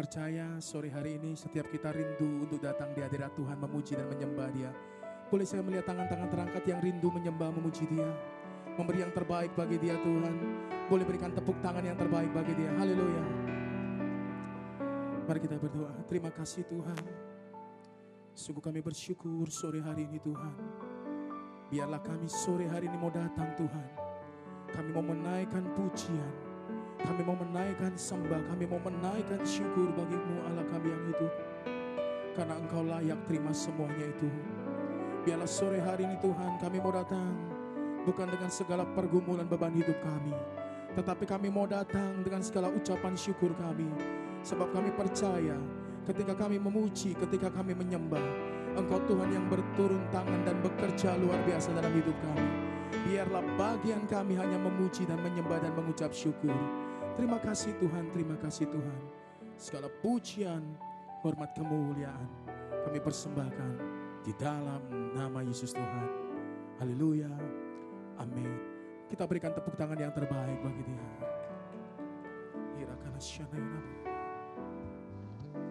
percaya sore hari ini setiap kita rindu untuk datang di hadirat Tuhan, memuji dan menyembah Dia. Boleh saya melihat tangan-tangan terangkat yang rindu menyembah, memuji Dia, memberi yang terbaik bagi Dia Tuhan. Boleh berikan tepuk tangan yang terbaik bagi Dia. Haleluya. Mari kita berdoa. Terima kasih Tuhan. Sungguh kami bersyukur sore hari ini Tuhan. Biarlah kami sore hari ini mau datang Tuhan. Kami mau menaikkan pujian, kami mau menaikkan sembah, kami mau menaikkan syukur bagi-Mu Allah kami yang hidup. Karena Engkau layak terima semuanya itu. Biarlah sore hari ini Tuhan kami mau datang bukan dengan segala pergumulan beban hidup kami, tetapi kami mau datang dengan segala ucapan syukur kami. Sebab kami percaya ketika kami memuji, ketika kami menyembah, Engkau Tuhan yang berturun tangan dan bekerja luar biasa dalam hidup kami. Biarlah bagian kami hanya memuji dan menyembah dan mengucap syukur. Terima kasih Tuhan, terima kasih Tuhan. Segala pujian, hormat, kemuliaan kami persembahkan di dalam nama Yesus Tuhan. Haleluya, amin. Kita berikan tepuk tangan yang terbaik bagi Dia.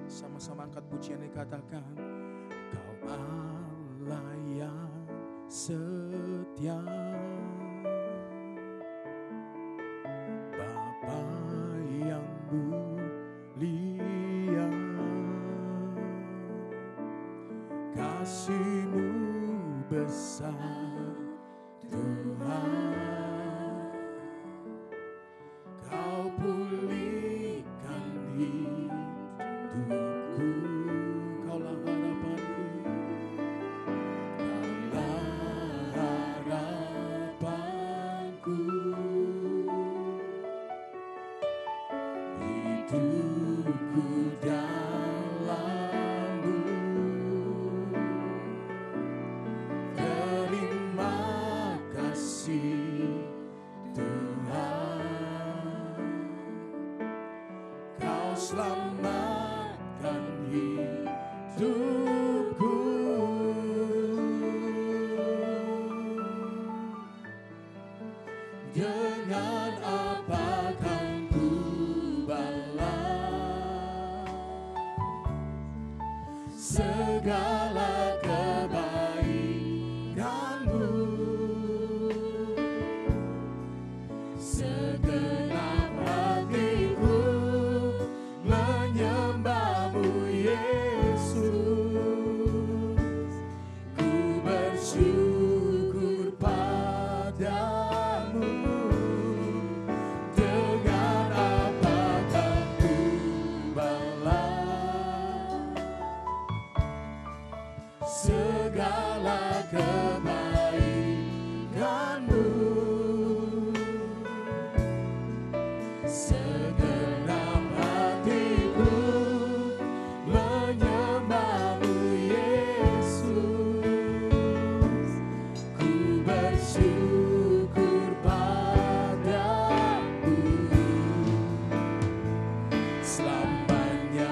Sama-sama angkat pujian dikatakan, Kau Allah yang setia, Bapa yang mulia, kasih-Mu besar Tuhan. Kau pulihkan hidupku, Kaulah harapanku, hidupku dalam-Mu. Terima kasih Tuhan, Kau selamatkan hidupku. Dengan apa kan ku balas segala kebaikan-Mu? Segenap hatiku menyembah-Mu Yesus. Ku bersyukur padamu. Dengan apakah ku balas segala kebaikan-Mu? Segenap hatiku menyembah-Mu Yesus. Ku bersyukur padamu selamanya.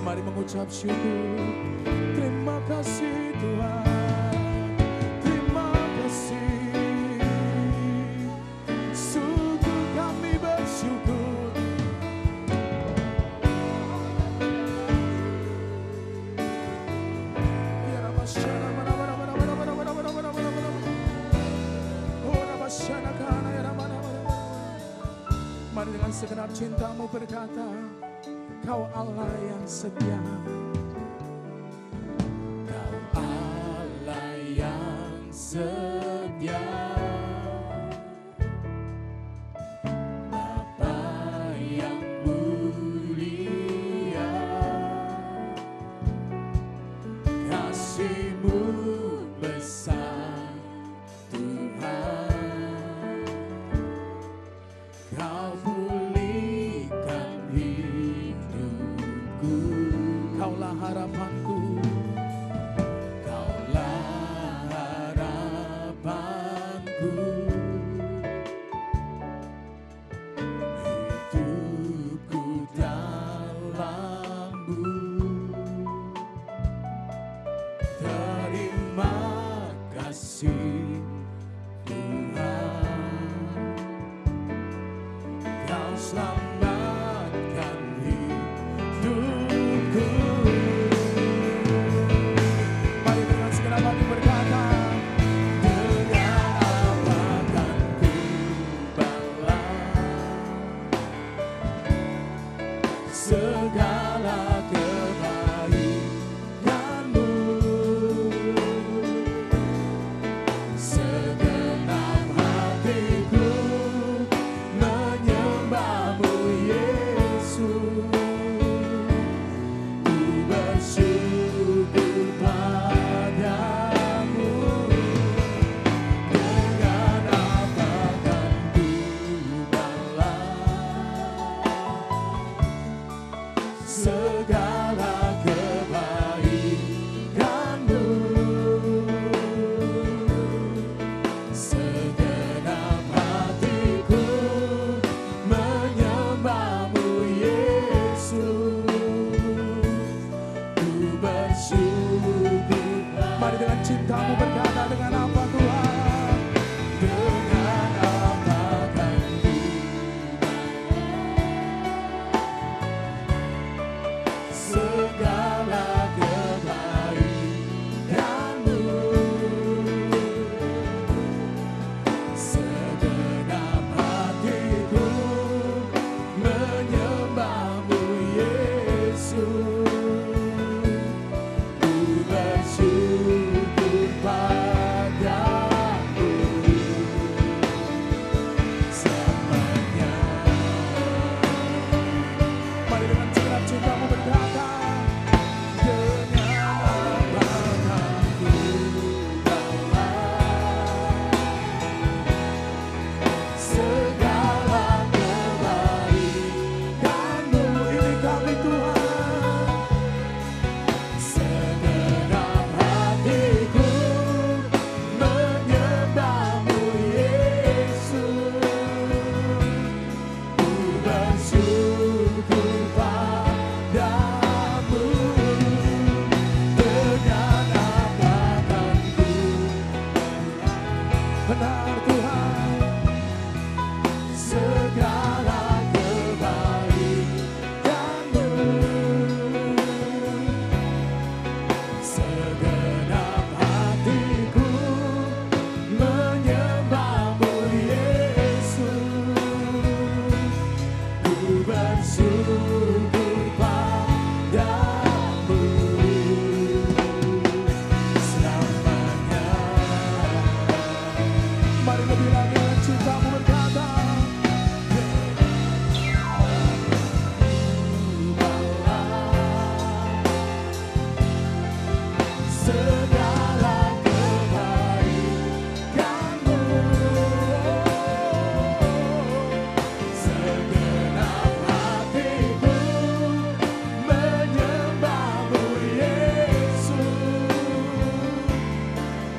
Mari mengucap syukur. Terima kasih Tuhan, terima kasih. Sungguh kami bersyukur. Mari dengan segenap cinta-Mu berkata, Kau Allah yang setia, Kau Allah yang setia, Bapa yang mulia, kasih-Mu besar Tuhan. Kau pulihkan hidupku, Kaulah harapanku, Kaulah harapanku. Hidupku dalam-Mu. Terima kasih Tuhan, Kau selamatkan segala kebaikan-Mu. Segenap hatiku menyembah-Mu Yesus. Ku bersyukur padamu. Dengan apa kan ku balas segala kebaikan-Mu. Segenap hatiku menyembah-Mu Yesus. Ku bersyukur. Mari dengan cinta-Mu berkata, dengan apa Tuhan? Dengan apa kan ku segala kebaikan-Mu. Segenap hatiku menyembah-Mu Yesus. Ku bersyukur padamu selamanya. Mari dengan segala cinta-Mu berkata, dengan apa kan ku balas segala kebaikan-Mu. Ini kami Tuhan. Segenap hatiku menyembah-Mu Yesus. Ku bersyukur padamu. Dengan apa kan ku benar Tuhan segala kebaikan-Mu. Segenap hatiku menyembah-Mu Yesus. Ku bersyukur padamu selamanya. Mari lebih lagi dengan cinta-Mu berkata, segala kebaikan-Mu. Segenap hatiku menyembah-Mu Yesus.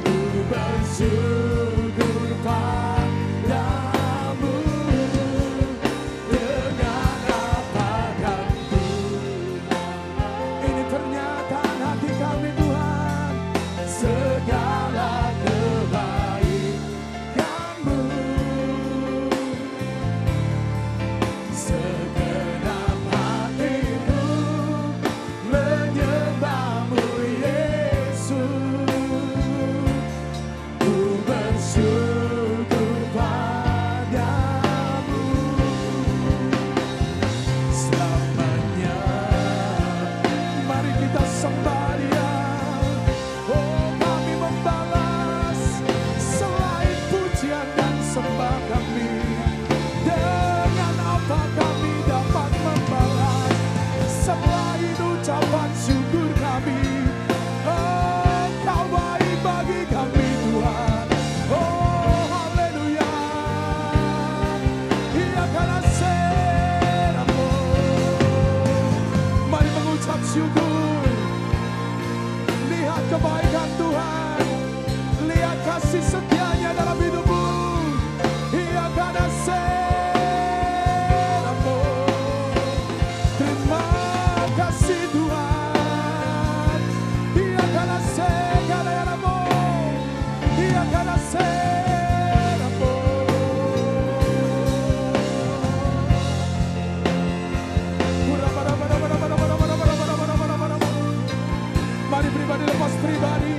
Ku bersyukur padamu. Dengan apa kan ku. Ini pernyataan hati kami Tuhan. Segala kebaikan-Mu. Segenap hatiku menyembah-Mu Yesus. Ku bersyukur padamu selamanya. Mari kita sembah Dia. Oh, kami membalas selain pujian dan sembah kami. Dengan apa kami dapat membalas selain ucapan syukur kami. Oh, Kau baik bagi kami Tuhan. Oh, haleluya. Ia karena seramu. Mari mengucap syukur. Lihat kebaikan Tuhan. Lihat kasih setia-Nya dalam hidupmu. Ia karena seramu. Terima kasih Tuhan. Ia karena segala-galanya. Ia karena seramu. Mari pribadi lepas pribadi.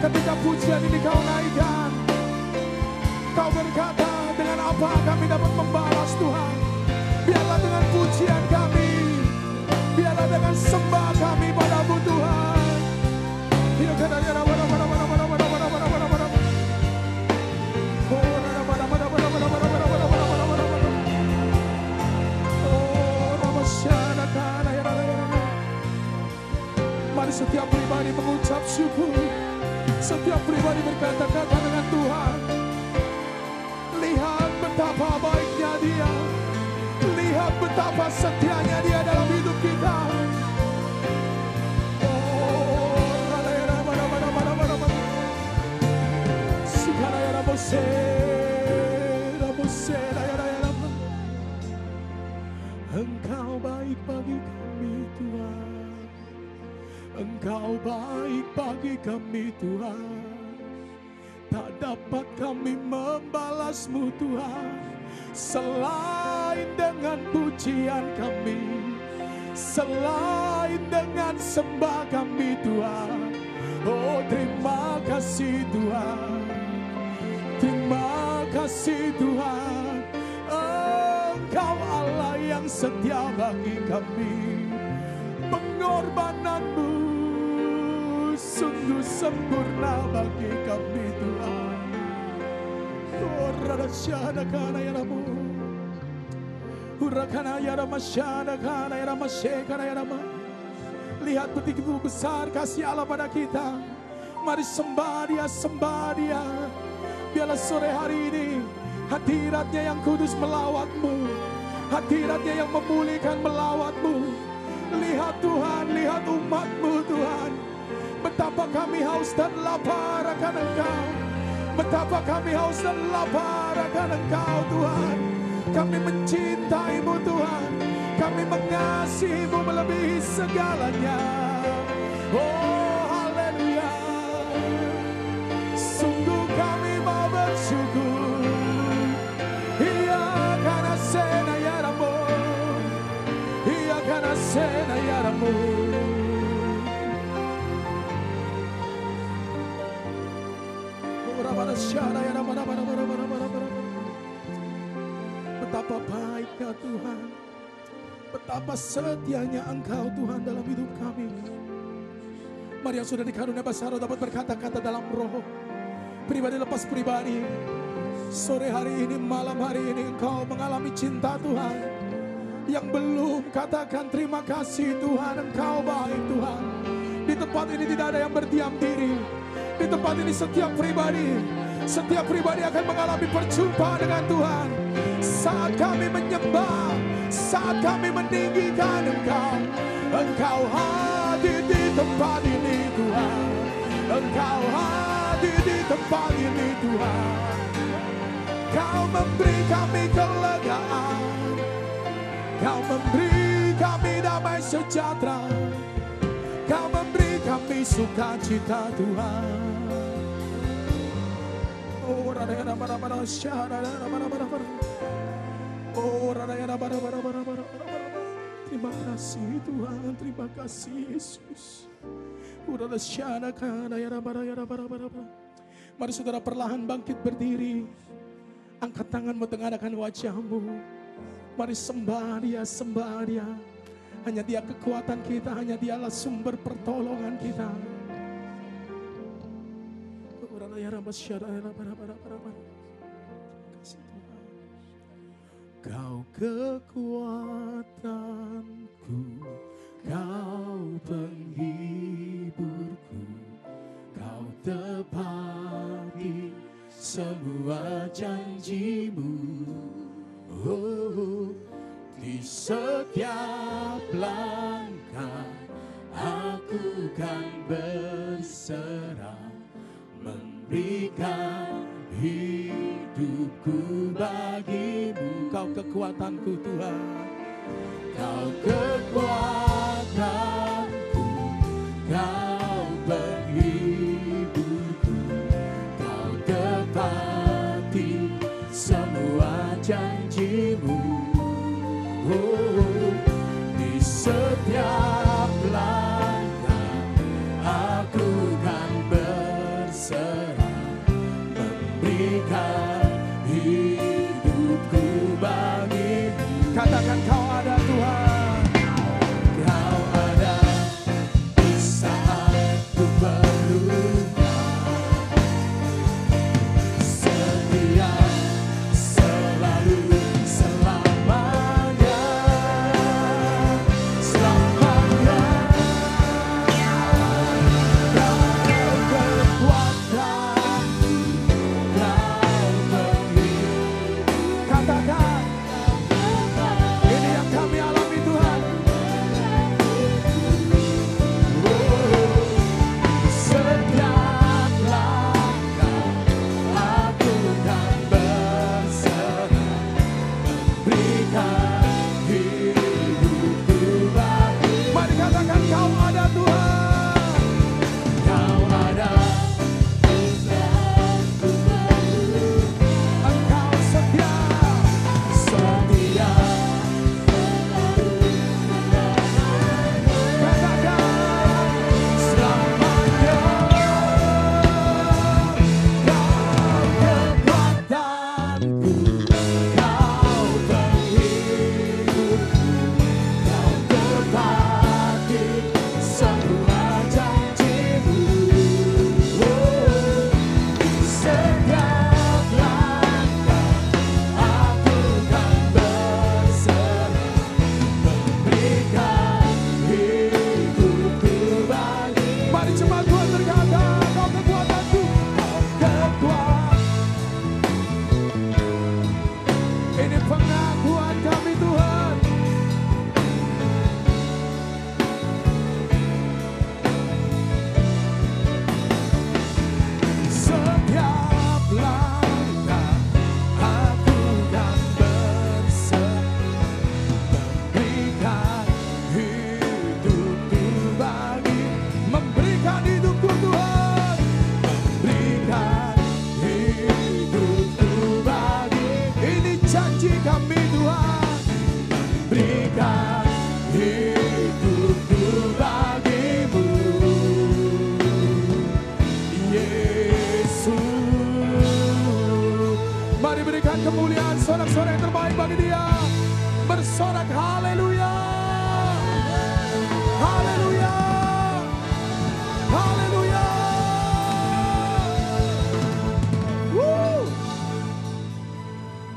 Ketika pujian ini Kau naikkan, Kau berkata, dengan apa kami dapat membalas Tuhan? Biar dengan sembah kami padamu Tuhan. Ya kadanya mari setiap pribadi mengucap syukur. Setiap pribadi berkata-kata dengan Tuhan. Lihat betapa baiknya Dia. Lihat betapa setianya Dia dalam hidup kita. Engkau baik bagi kami Tuhan. Engkau baik bagi kami Tuhan. Tak dapat kami membalasmu Tuhan, selain dengan pujian kami, selain dengan sembah kami Tuhan. Oh terima kasih Tuhan, terima kasih Tuhan. Engkau Allah yang setia bagi kami. Pengorbananmu sungguh sempurna bagi kami Tuhan. Radasyana kana yaramu, urakana yarama syana kana yarama shekana yarama. Lihat begitu besar kasih Allah pada kita. Mari sembah Dia, sembah Dia. Biarlah sore hari ini hadiratnya yang kudus melawatmu, hadiratnya yang memulihkan melawatmu. Lihat Tuhan, lihat umatmu Tuhan. Betapa kami haus dan lapar akan Engkau. Betapa kami haus dan lapar akan Engkau Tuhan. Kami mencintaimu Tuhan. Kami mengasihimu melebihi segalanya. Oh haleluya. Sungguh kami mau bersyukur. Iya karena senayaramu. Iya karena senayaramu. Betapa baiknya Tuhan, betapa setianya Engkau Tuhan dalam hidup kami. Mari yang sudah dikaruniai basaro dapat berkata-kata dalam roh. Pribadi lepas pribadi. Sore hari ini, malam hari ini Engkau mengalami cinta Tuhan. Yang belum katakan terima kasih Tuhan, Engkau baik Tuhan. Di tempat ini tidak ada yang berdiam diri. Di tempat ini setiap pribadi akan mengalami perjumpaan dengan Tuhan. Saat kami menyembah, saat kami meninggikan Engkau, Engkau hadir di tempat ini Tuhan. Engkau hadir di tempat ini Tuhan. Kau memberi kami kelegaan, Kau memberi kami damai sejahtera, Kau memberi kami sukacita Tuhan. Oh, terima kasih Tuhan, terima kasih Yesus. Mari saudara perlahan bangkit berdiri. Angkat tanganmu, tengadahkan wajahmu. Mari sembah Dia, sembah Dia. Hanya Dia kekuatan kita, hanya Dialah sumber pertolongan kita. Kau kekuatanku, Kau penghiburku, Kau tepati semua janji-Mu. Oh, di setiap langkah aku kan berserah, memberikan hidupku bagi-Mu. Kau kekuatanku Tuhan, Kau kekuatanku, Kau penghiburku, Kau tepati semua janji-Mu. Oh, di setiap langkah aku kan berserah, memberikan hidupku bagi-Mu. Katakan Kau ada Tuhan, Kau ada.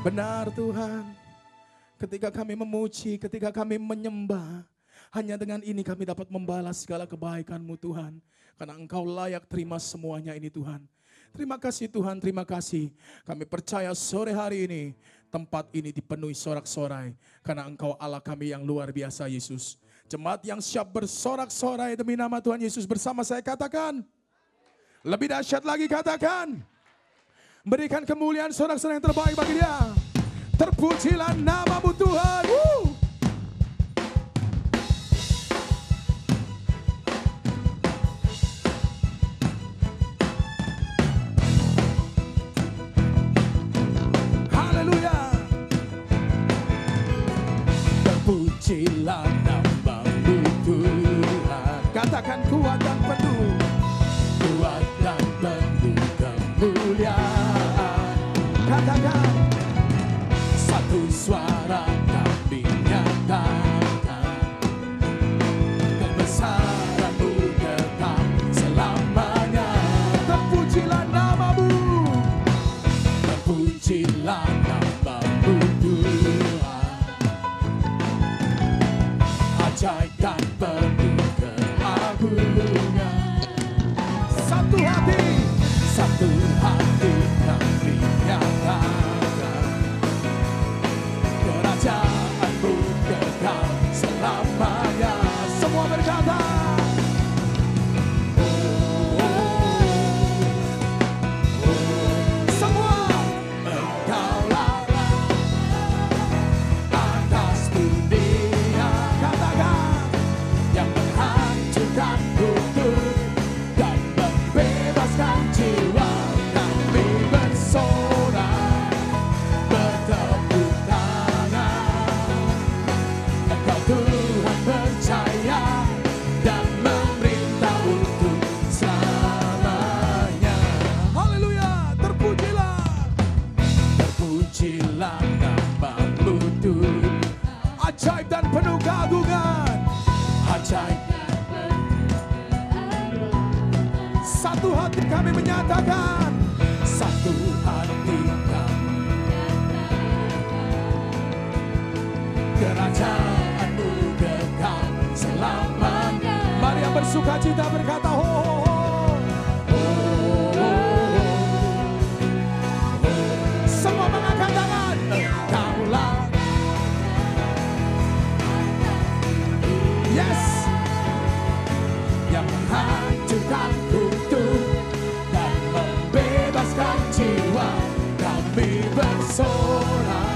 Benar Tuhan, ketika kami memuji, ketika kami menyembah, hanya dengan ini kami dapat membalas segala kebaikan-Mu Tuhan. Karena Engkau layak terima semuanya ini Tuhan. Terima kasih Tuhan, terima kasih. Kami percaya sore hari ini, tempat ini dipenuhi sorak-sorai. Karena Engkau Allah kami yang luar biasa Yesus. Jemaat yang siap bersorak-sorai demi nama Tuhan Yesus bersama saya katakan. Lebih dahsyat lagi katakan. Berikan kemuliaan sorak-sorai yang terbaik bagi Dia. Terpujilah nama-Mu Tuhan. Haleluya. Terpujilah nama-Mu Tuhan. Katakan kuat dan penuh. Kuat dan penuh kemuliaan. Katakan satu suara kami nyatakan kebesaran-Mu kekal selamanya. Terpujilah nama-Mu, terpujilah nama-Mu Tuhan. Ajaib dan penuh keagungan. Satu hati kami nyatakan kerajaan-Mu kekal selamanya. Semua berkata semua. Engkaulah atas dunia. Katakan yang menghancurkan kutub dan membebaskan jiwa. Kami bersorak bertepuk tangan. Engkau Tuhan percaya dan memerintah untuk selamanya. Haleluya, terpujilah. Terpujilah nama-Mu Tuhan. Ajaib dan penuh keagungan. Ajaib. Satu hati kami menyatakan. Satu hati kami. Kerajaan-Mu kekal selamanya. Mari yang bersuka cita berkata ho ho ho. Semua mengangkat tangan. Engkaulah. Yes. Yang menghancurkan kutub dan membebaskan jiwa. Kami bersorak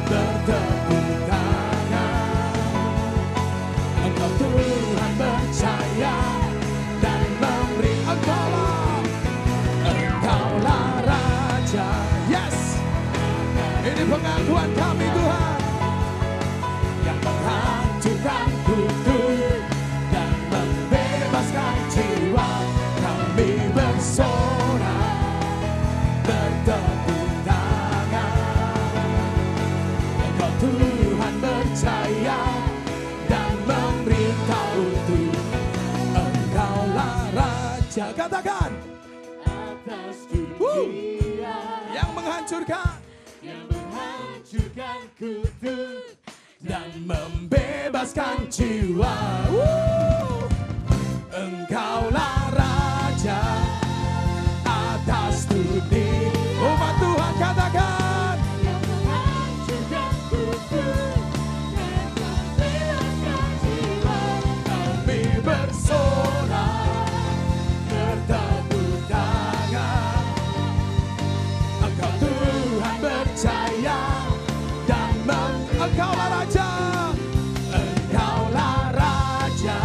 bertepuk tangan. Engkau Tuhan percaya dan memberi. Engkaulah Raja. Yes. Ini pengakuan kami Tuhan. Yang menghancurkan kutub dan membebaskan jiwa. Kami bersorak bertepuk tangan. Engkau Tuhan percaya dan memerintah untuk. Engkaulah Raja. Katakan atas dunia. Yang menghancurkan kutub dan membebaskan jiwa. Engkaulah Raja atas dunia. Umat Tuhan katakan. yang menghancurkan kutub dan membebaskan jiwa. Kami bersorak bertepuk tangan. Engkau Tuhan percaya dan Engkaulah Raja. Engkaulah Raja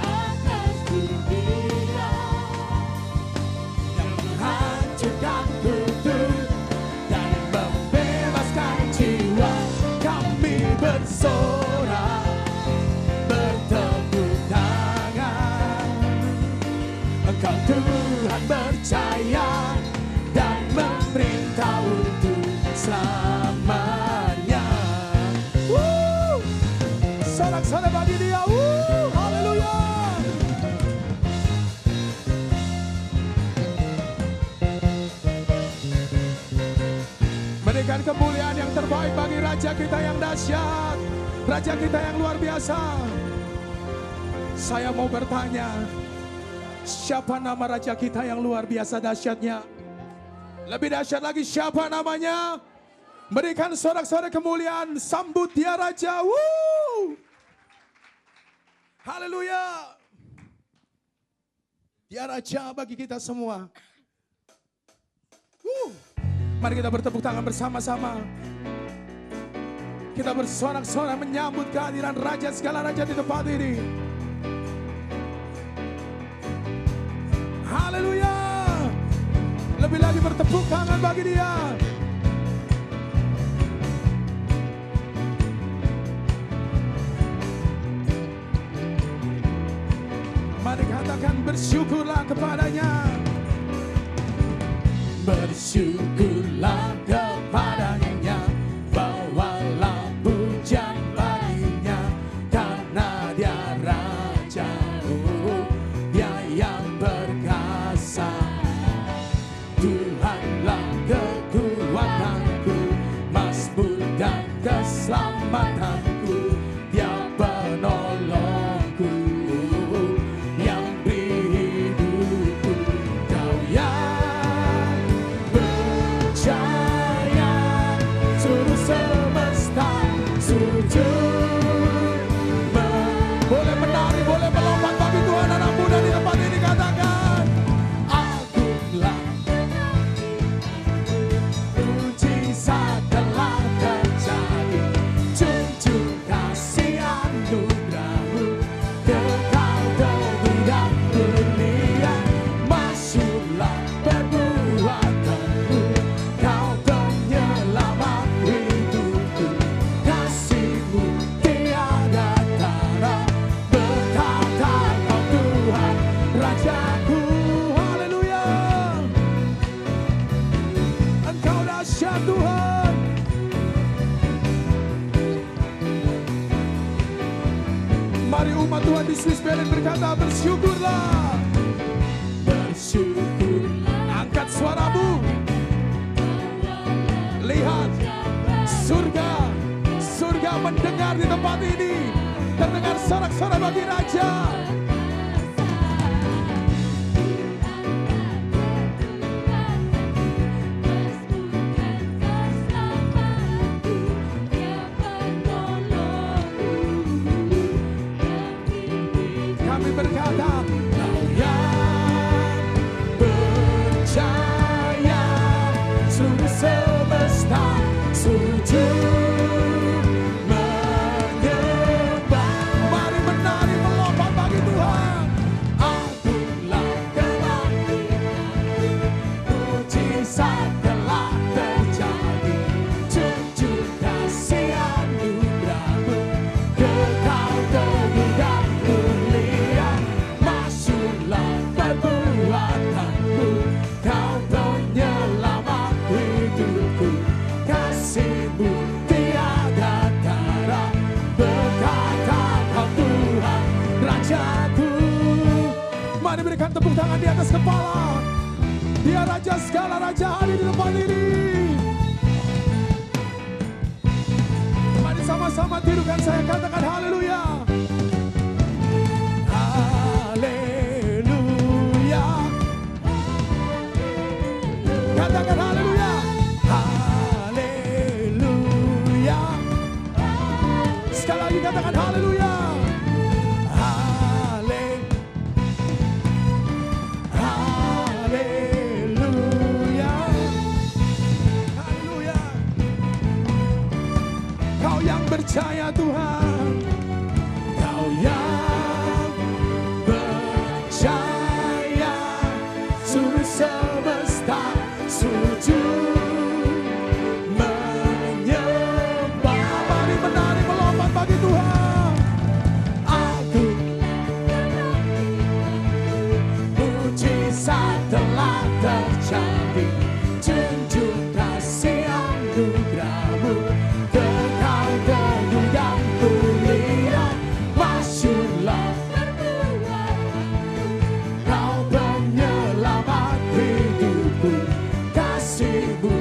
atas dunia. yang menghancurkan kutub dan membebaskan jiwa. Kami bersorak bertepuk tangan. Engkau Tuhan percaya dan memerintah untuk selamanya. Sorak-sorai bagi Dia. Haleluya. Berikan kemuliaan yang terbaik bagi Raja kita yang dahsyat, Raja kita yang luar biasa. Saya mau bertanya, siapa nama Raja kita yang luar biasa dahsyatnya? Lebih dahsyat lagi, siapa namanya? Berikan sorak-sorai kemuliaan, sambut dia Raja. Woo! Haleluya. Dia Raja bagi kita semua. Mari kita bertepuk tangan bersama-sama. Kita bersorak-sorai menyambut kehadiran Raja segala Raja di tempat ini. Haleluya. Lebih lagi bertepuk tangan bagi dia. Mari katakan bersyukurlah kepadanya. Bersyukurlah kepadanya, bawalah pujian baginya, karena dia Raja, dia yang berkuasa. Tuhanlah kekuatanku, mazmur dan keselamatanku, dia penolongku, yang beri hidupku. Kau yang percaya, seluruh semesta sujud. Boleh menari, boleh melompat bagi Tuhan anak muda di tempat ini. Katakan, Agunglah, mujizat telah terjadi, junjung kasih anugerah-Mu, kekal tidak mulia. Masyurlah perbuatan-Mu, Kau penyelamat hidupku, kasih-Mu tiada tara, berkata Kau Tuhan Rajaku. haleluya. Engkau dahsyat Tuhan. Mari umat Tuhan di Swiss Berlin berkata bersyukurlah. Bersyukurlah, Angkat suaramu. Lihat surga, surga mendengar di tempat ini. Terdengar sorak-sorai bagi Raja. Kami berkata, Kau yang percaya, seluruh semesta sujud menyembah. mari menari melompat bagi Tuhan. Agunglah kebangkitan, mujizat telah terjadi, junjung kasih anugerah-Mu, kekal tidak mulia. Masyurlah perbuatan-Mu, Kau penyelamat hidupku, kasih-Mu tiada tara, berkata Kau Tuhan Rajaku. Mari berikan tepuk tangan di atas kepala. Dia Raja segala Raja hadir di tempat ini. Mari sama-sama tirukan saya, katakan haleluya. Haleluya. Katakan haleluya. Haleluya. Sekali lagi katakan haleluya. Haleluya. Haleluya. Kau yang percaya Tuhan. Kau yang percaya, seluruh semesta sujud menyembah. Mari menari melompat bagi Tuhan. Mujizat telah terjadi, junjung kasih anugerah-Mu, kekal tidak mulia. Masyurlah Kau penyelamat hidupku, kasih-Mu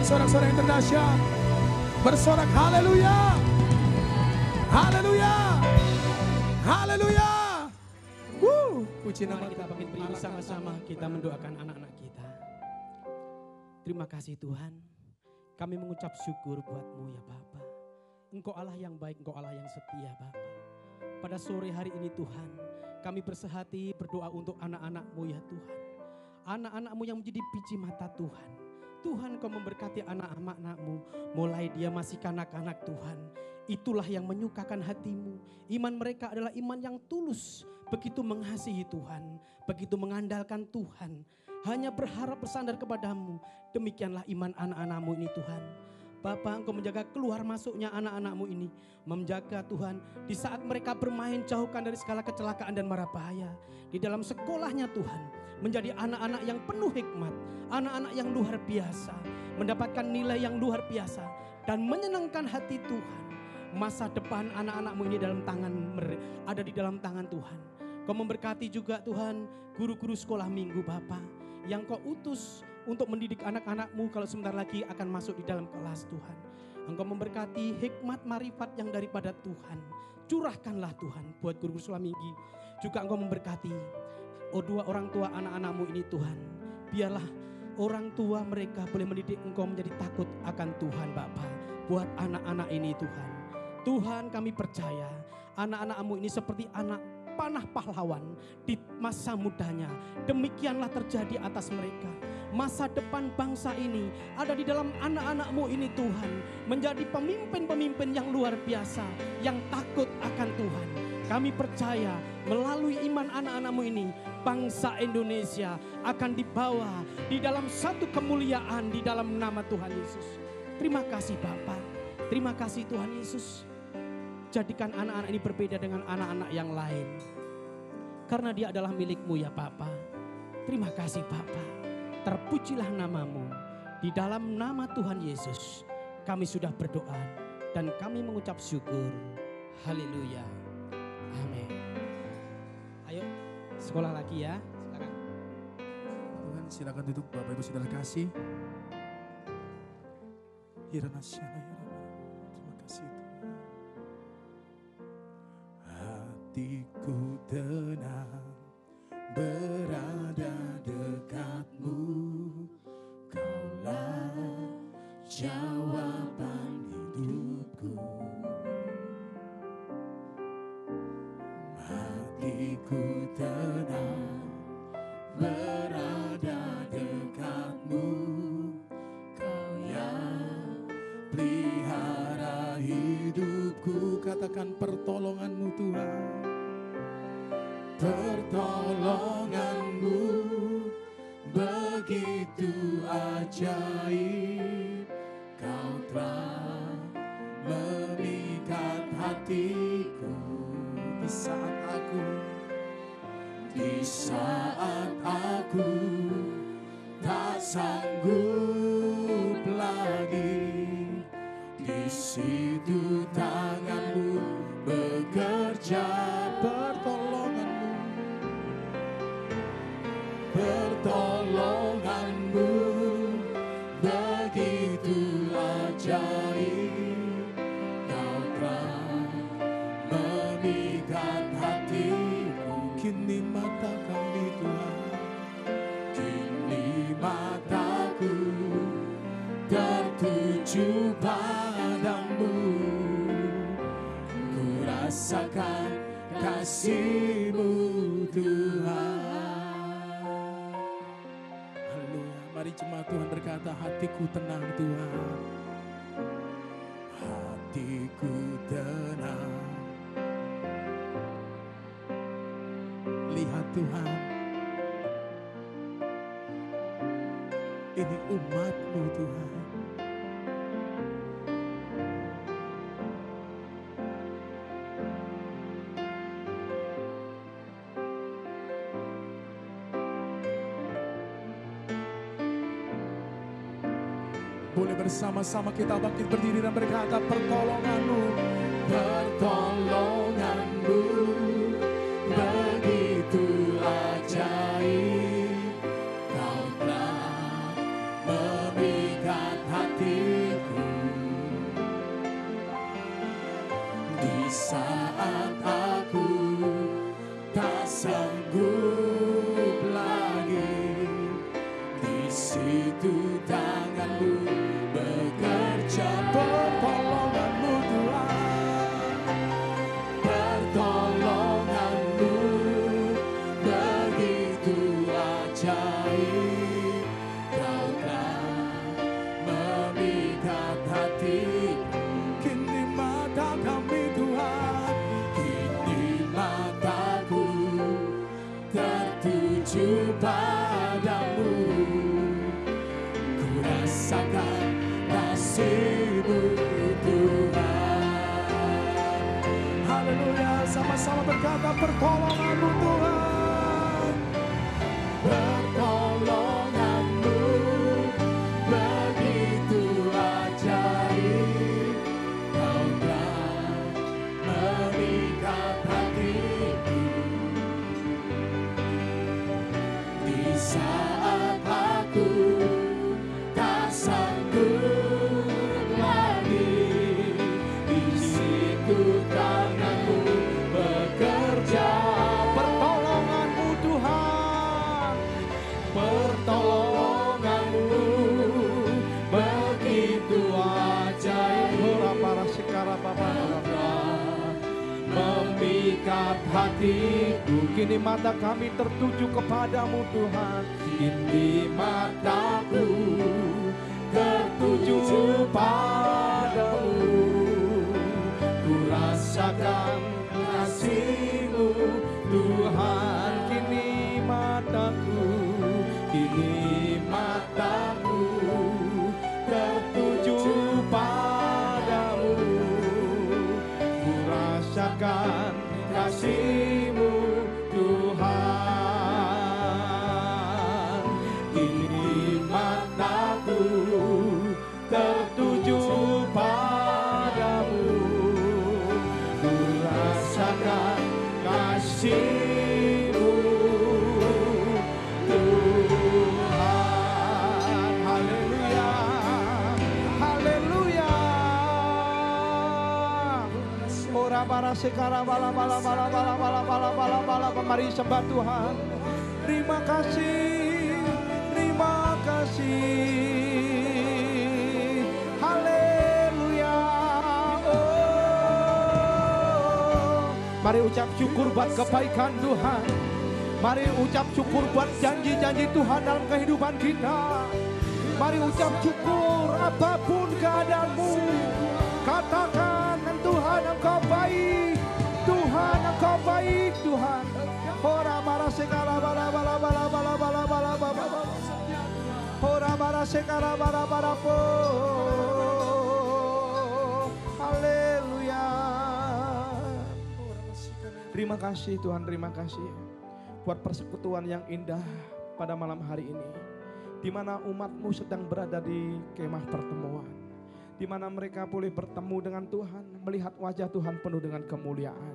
sorak-sorai yang terdahsyat. Bersorak haleluya. Haleluya. Haleluya. Puji nama Kita bangkit berdiri bersama-sama, kita mendoakan anak-anak kita. Terima kasih Tuhan, kami mengucap syukur buat-Mu ya Bapa. Engkau Allah yang baik, Engkau Allah yang setia Bapa. Pada sore hari ini Tuhan, kami bersehati berdoa untuk anak-anak-Mu ya Tuhan. Anak-anak-Mu yang menjadi biji mata Tuhan. Tuhan Kau memberkati anak-anak-Mu, mulai dia masih kanak-kanak Tuhan. Itulah yang menyukakan hati-Mu. Iman mereka adalah iman yang tulus. Begitu mengasihi Tuhan. Begitu mengandalkan Tuhan. Hanya berharap bersandar kepadamu. Demikianlah iman anak-anak-Mu ini Tuhan. Bapa, Engkau menjaga keluar masuknya anak-anak-Mu ini. Menjaga Tuhan. Di saat mereka bermain, jauhkan dari segala kecelakaan dan mara bahaya. Di dalam sekolahnya Tuhan. Menjadi anak-anak yang penuh hikmat. Anak-anak yang luar biasa. Mendapatkan nilai yang luar biasa. Dan menyenangkan hati Tuhan. Masa depan anak-anak-Mu ini ada di dalam tangan Tuhan. Kau memberkati juga Tuhan guru-guru sekolah minggu Bapa yang Kau utus untuk mendidik anak-anak-Mu kalau sebentar lagi akan masuk di dalam kelas Tuhan. Engkau memberkati hikmat marifat yang daripada Tuhan. Curahkanlah Tuhan buat guru-guru sekolah minggu. Juga Engkau memberkati dua orang tua anak-anak-Mu ini Tuhan. Biarlah orang tua mereka boleh mendidik Engkau menjadi takut akan Tuhan Bapa. Buat anak-anak ini Tuhan. Tuhan kami percaya anak-anak-Mu ini seperti anak panah pahlawan di masa mudanya. Demikianlah terjadi atas mereka. Masa depan bangsa ini ada di dalam anak-anak-Mu ini Tuhan. Menjadi pemimpin-pemimpin yang luar biasa. Yang takut akan Tuhan. Kami percaya melalui iman anak-anak-Mu ini. Bangsa Indonesia akan dibawa di dalam satu kemuliaan di dalam nama Tuhan Yesus. Terima kasih Bapa. Terima kasih Tuhan Yesus. Jadikan anak-anak ini berbeda dengan anak-anak yang lain. Karena dia adalah milik-Mu ya Bapa. Terima kasih Bapa. Terpujilah nama-Mu. Di dalam nama Tuhan Yesus kami sudah berdoa dan kami mengucap syukur. Haleluya. Amin. Ayo sekolah lagi ya. Silakan. Tuhan silakan duduk Bapak Ibu Saudara kasih. Terima kasih Tuhan. Hatiku tenang berada dekat-Mu. Kaulah jawaban hidupku. Hatiku tenang berada dekat-Mu. Kau yang pelihara hidupku. Katakan pertolongan-Mu Tuhan. Pertolongan-Mu begitu ajaib. Kau telah memikat hatiku di saat aku tak sanggup lagi. Di situ tangan-Mu bekerja. Pertolongan-Mu begitu ajaib. Kau telah memikat hatiku. Kini mata kami Tuhan, kini mataku tertuju padamu. Ku rasakan kasih-Mu Tuhan. Mari jemaat Tuhan berkata, hatiku tenang Tuhan. Hatiku tenang. Lihat Tuhan, ini umat-Mu Tuhan. Boleh bersama-sama kita bangkit berdiri dan berkata, pertolongan-Mu, pertolongan-Mu begitu ajaib. Kau telah memikat hati situ tangan-Mu bekerja, pertolongan-Mu Tuhan, pertolongan-Mu begitu ajaib. Kau telah memikat hatiku. Kini mata kami Tuhan, kini mataku tertuju padamu. Ku rasakan kasih-Mu Tuhan. Haleluya, sama-sama berkata pertolongan-Mu Tuhan, pertolongan-Mu begitu ajaib. Kau telah memikat hatiku. Di saat aku tak sanggup lagi, di situ tangan-Mu bekerja, pertolongan-Mu Tuhan, pertolongan-Mu begitu ajaib. Ora para sekara Bapa, memikat hatiku. Kini mata kami tertuju kepadamu Tuhan, kini mataku tertuju padamu. Ku rasakan kasih-Mu Tuhan, kini mataku tertuju padamu. Ku rasakan kasih-Mu Tuhan, kini mataku tertuju padamu. Ku rasakan kasih-Mu Tuhan. Haleluya, haleluya. Ora bara sekara bala bala bala bala bala bala bala bala. Mari sembah Tuhan. Terima kasih, terima kasih. Haleluya. Oh. Mari ucap syukur buat kebaikan Tuhan. Mari ucap syukur buat janji-janji Tuhan dalam kehidupan kita. Mari ucap syukur apapun keadaanmu. Katakan Tuhan Engkau baik, Tuhan Engkau baik Tuhan. Ora bara sekala bala bala bala bala bala bala bala. Ora bara sekala bala bala po. Haleluya. Terima kasih Tuhan, terima kasih buat persekutuan yang indah pada malam hari ini, di mana umat-Mu sedang berada di kemah pertemuan, di mana mereka boleh bertemu dengan Tuhan, melihat wajah Tuhan penuh dengan kemuliaan.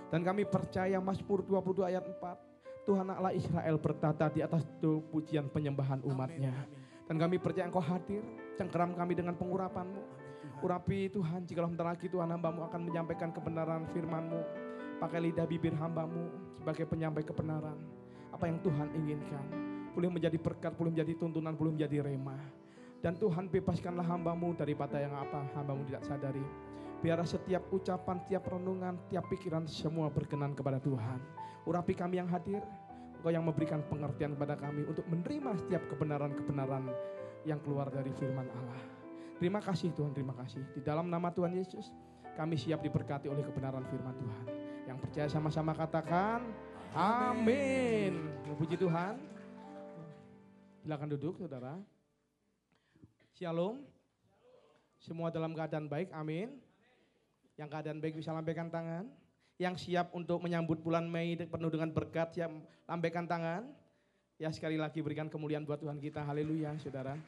Dan kami percaya Mazmur 22 ayat 4, Tuhan Allah Israel bertata di atas pujian penyembahan umat-Nya. Dan kami percaya Engkau hadir, cengkeram kami dengan pengurapan-Mu. Urapi Tuhan, jikalau bentar lagi Tuhan hamba-Mu akan menyampaikan kebenaran firman-Mu, pakai lidah bibir hamba-Mu sebagai penyampai kebenaran. Apa yang Tuhan inginkan, boleh menjadi berkat, boleh menjadi tuntunan, boleh menjadi rema. Dan Tuhan bebaskanlah hamba-Mu daripada yang apa hamba-Mu tidak sadari. Biar setiap ucapan, tiap renungan, tiap pikiran semua berkenan kepada Tuhan. Urapi kami yang hadir, Engkau yang memberikan pengertian kepada kami untuk menerima setiap kebenaran-kebenaran yang keluar dari firman Allah. Terima kasih Tuhan, terima kasih. Di dalam nama Tuhan Yesus, kami siap diberkati oleh kebenaran firman Tuhan. Yang percaya sama-sama katakan, amin. Puji Tuhan. Silakan duduk saudara. Shalom. Semua dalam keadaan baik, amin. Yang keadaan baik bisa lambaikan tangan. Yang siap untuk menyambut bulan Mei penuh dengan berkat, siap lambaikan tangan. Ya sekali lagi berikan kemuliaan buat Tuhan kita, haleluya saudara.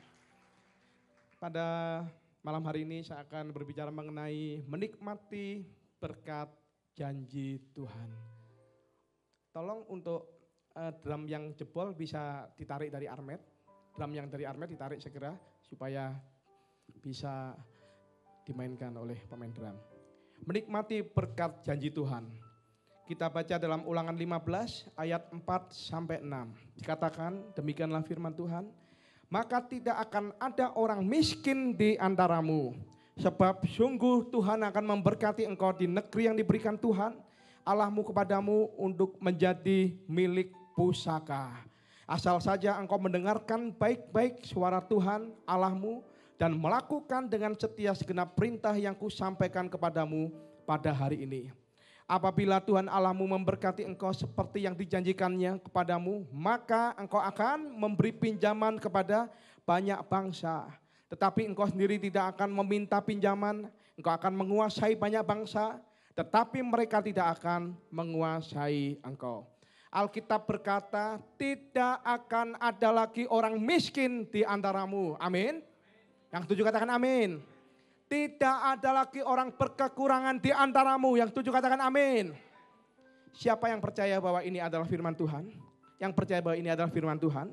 Pada malam hari ini saya akan berbicara mengenai menikmati berkat janji Tuhan. Tolong untuk drum yang jebol bisa ditarik dari armet. Drum yang dari armet ditarik segera supaya bisa dimainkan oleh pemain drum. Menikmati berkat janji Tuhan. Kita baca dalam Ulangan 15 ayat 4 sampai 6. Dikatakan demikianlah firman Tuhan. maka tidak akan ada orang miskin di antaramu. Sebab sungguh Tuhan akan memberkati engkau di negeri yang diberikan Tuhan Allahmu kepadamu untuk menjadi milik pusaka. Asal saja engkau mendengarkan baik-baik suara Tuhan Allahmu dan melakukan dengan setia segenap perintah yang kusampaikan kepadamu pada hari ini. Apabila Tuhan Allahmu memberkati engkau seperti yang dijanjikannya kepadamu, maka engkau akan memberi pinjaman kepada banyak bangsa. Tetapi engkau sendiri tidak akan meminta pinjaman, engkau akan menguasai banyak bangsa, tetapi mereka tidak akan menguasai engkau. Alkitab berkata, tidak akan ada lagi orang miskin di antaramu. Amin. Yang setuju katakan amin. Tidak ada lagi orang berkekurangan di antaramu. Yang setuju katakan amin. Siapa yang percaya bahwa ini adalah firman Tuhan? Yang percaya bahwa ini adalah firman Tuhan?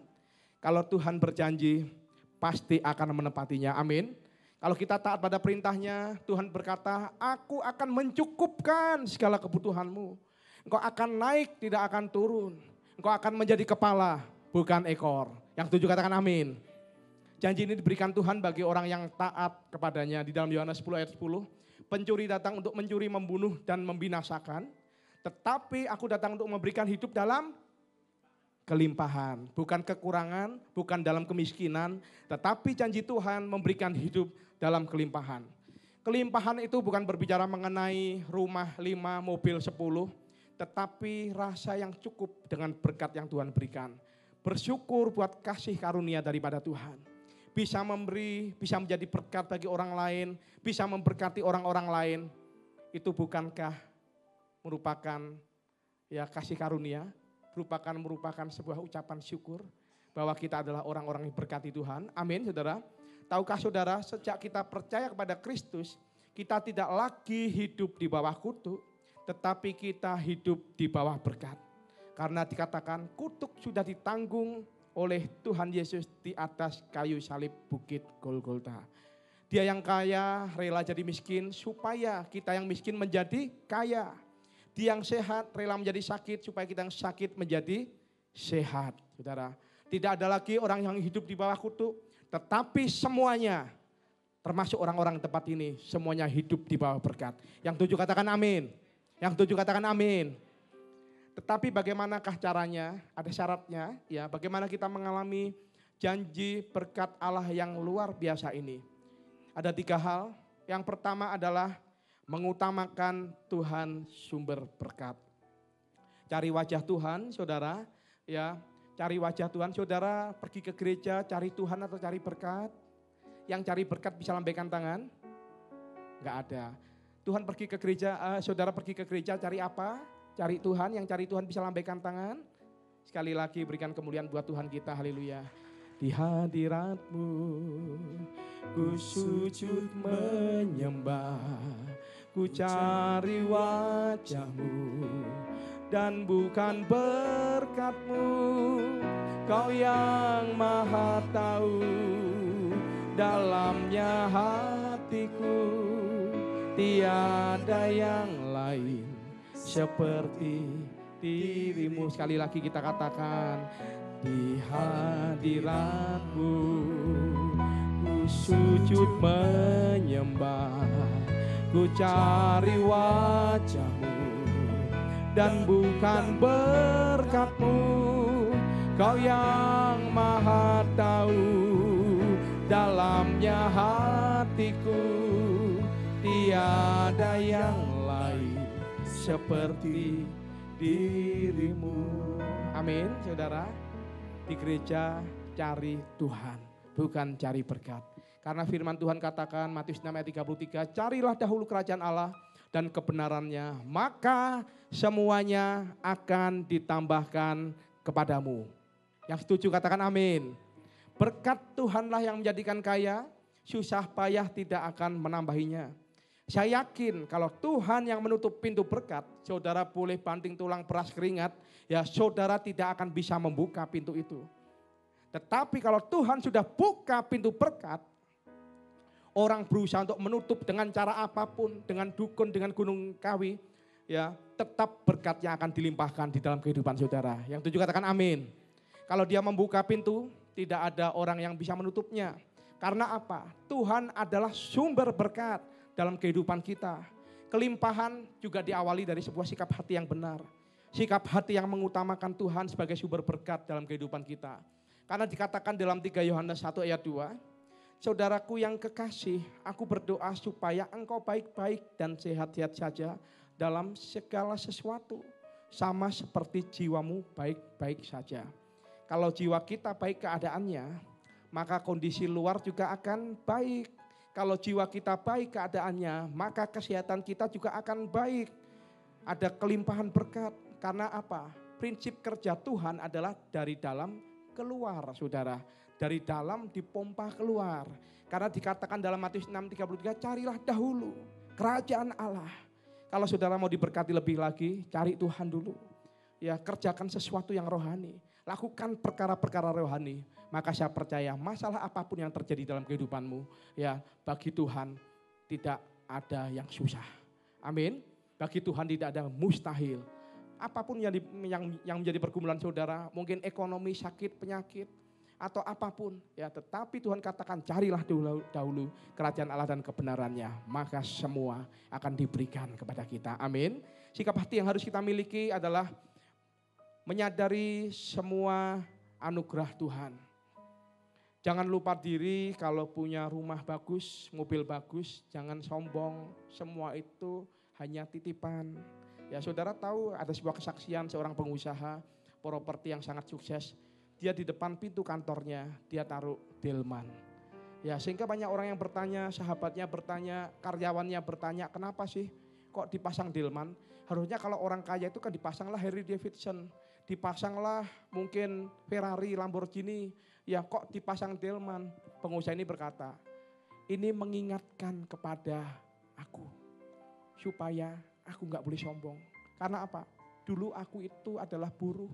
Kalau Tuhan berjanji, pasti akan menepatinya. Amin. Kalau kita taat pada perintahnya, Tuhan berkata, aku akan mencukupkan segala kebutuhanmu. Engkau akan naik, tidak akan turun. Engkau akan menjadi kepala, bukan ekor. Yang setuju katakan amin. Janji ini diberikan Tuhan bagi orang yang taat kepadanya. Di dalam Yohanes 10 ayat 10, pencuri datang untuk mencuri, membunuh, dan membinasakan. Tetapi aku datang untuk memberikan hidup dalam kelimpahan. Bukan kekurangan, bukan dalam kemiskinan. Tetapi janji Tuhan memberikan hidup dalam kelimpahan. Kelimpahan itu bukan berbicara mengenai rumah 5, mobil 10. Tetapi rasa yang cukup dengan berkat yang Tuhan berikan. Bersyukur buat kasih karunia daripada Tuhan. Bisa memberi, bisa menjadi berkat bagi orang lain, bisa memberkati orang-orang lain. Itu bukankah merupakan ya kasih karunia, merupakan sebuah ucapan syukur bahwa kita adalah orang-orang yang berkati Tuhan. Amin, saudara. Tahukah saudara, sejak kita percaya kepada Kristus, kita tidak lagi hidup di bawah kutuk, tetapi kita hidup di bawah berkat. Karena dikatakan kutuk sudah ditanggung oleh Tuhan Yesus di atas kayu salib bukit Golgota. Dia yang kaya rela jadi miskin supaya kita yang miskin menjadi kaya. Dia yang sehat rela menjadi sakit supaya kita yang sakit menjadi sehat. Saudara, tidak ada lagi orang yang hidup di bawah kutuk, tetapi semuanya termasuk orang-orang tempat ini semuanya hidup di bawah berkat. Yang setuju katakan amin. Yang setuju katakan amin. Tetapi bagaimanakah caranya? Ada syaratnya ya. Bagaimana kita mengalami janji berkat Allah yang luar biasa ini? Ada 3 hal. Yang pertama adalah mengutamakan Tuhan sumber berkat. Cari wajah Tuhan, saudara. Ya, cari wajah Tuhan, saudara. Pergi ke gereja, cari Tuhan atau cari berkat? Yang cari berkat bisa lambaikan tangan? Enggak ada. Tuhan pergi ke gereja, saudara pergi ke gereja cari apa? Cari Tuhan, yang cari Tuhan bisa lambaikan tangan. Sekali lagi berikan kemuliaan buat Tuhan kita, haleluya. Di hadirat-Mu ku sujud menyembah, ku cari wajah-Mu dan bukan berkat-Mu. Kau yang maha tahu dalamnya hatiku. Tiada yang lain seperti dirimu. Sekali lagi kita katakan, di hadirat-Mu ku sujud menyembah, ku cari wajah-Mu dan bukan berkat-Mu. Kau yang maha tahu dalamnya hatiku. Tiada yang lain seperti dirimu. Amin, saudara. Di gereja cari Tuhan, bukan cari berkat. Karena firman Tuhan katakan, Matius 6 ayat 33, carilah dahulu kerajaan Allah dan kebenarannya, maka semuanya akan ditambahkan kepadamu. Yang setuju katakan amin. Berkat Tuhanlah yang menjadikan kaya, susah payah tidak akan menambahinya. Saya yakin kalau Tuhan yang menutup pintu berkat, saudara boleh banting tulang peras keringat, ya saudara tidak akan bisa membuka pintu itu. Tetapi kalau Tuhan sudah buka pintu berkat, orang berusaha untuk menutup dengan cara apapun, dengan dukun, dengan gunung kawi, ya tetap berkatnya akan dilimpahkan di dalam kehidupan saudara. Yang tujuh katakan amin. Kalau dia membuka pintu, Tidak ada orang yang bisa menutupnya. Karena apa? Tuhan adalah sumber berkat dalam kehidupan kita. Kelimpahan juga diawali dari sebuah sikap hati yang benar. Sikap hati yang mengutamakan Tuhan sebagai sumber berkat dalam kehidupan kita. Karena dikatakan dalam 3 Yohanes 1 ayat 2, saudaraku yang kekasih, aku berdoa supaya engkau baik-baik dan sehat-sehat saja dalam segala sesuatu. Sama seperti jiwamu baik-baik saja. Kalau jiwa kita baik keadaannya, maka kondisi luar juga akan baik. Kalau jiwa kita baik keadaannya, maka kesehatan kita juga akan baik. Ada kelimpahan berkat. Karena apa? Prinsip kerja Tuhan adalah dari dalam keluar, saudara. Dari dalam dipompa keluar. Karena dikatakan dalam Matius 6:33, carilah dahulu kerajaan Allah. Kalau saudara mau diberkati lebih lagi, cari Tuhan dulu. Ya, kerjakan sesuatu yang rohani. Lakukan perkara-perkara rohani. Maka saya percaya masalah apapun yang terjadi dalam kehidupanmu, ya bagi Tuhan tidak ada yang susah. Amin. Bagi Tuhan tidak ada mustahil. Apapun yang menjadi pergumulan saudara, mungkin ekonomi, sakit, penyakit, atau apapun, ya tetapi Tuhan katakan carilah dahulu kerajaan Allah dan kebenarannya, maka semua akan diberikan kepada kita. Amin. Sikap hati yang harus kita miliki adalah menyadari semua anugerah Tuhan. Jangan lupa diri kalau punya rumah bagus, mobil bagus, jangan sombong. Semua itu hanya titipan. Ya saudara tahu ada sebuah kesaksian seorang pengusaha properti yang sangat sukses. Dia di depan pintu kantornya, dia taruh delman. Ya sehingga banyak orang yang bertanya, sahabatnya bertanya, karyawannya bertanya, kenapa sih kok dipasang delman? Harusnya kalau orang kaya itu kan dipasanglah Harley Davidson. Dipasanglah mungkin Ferrari, Lamborghini, ya kok dipasang delman. Pengusaha ini berkata, ini mengingatkan kepada aku supaya aku gak boleh sombong. Karena apa? Dulu aku itu adalah buruh,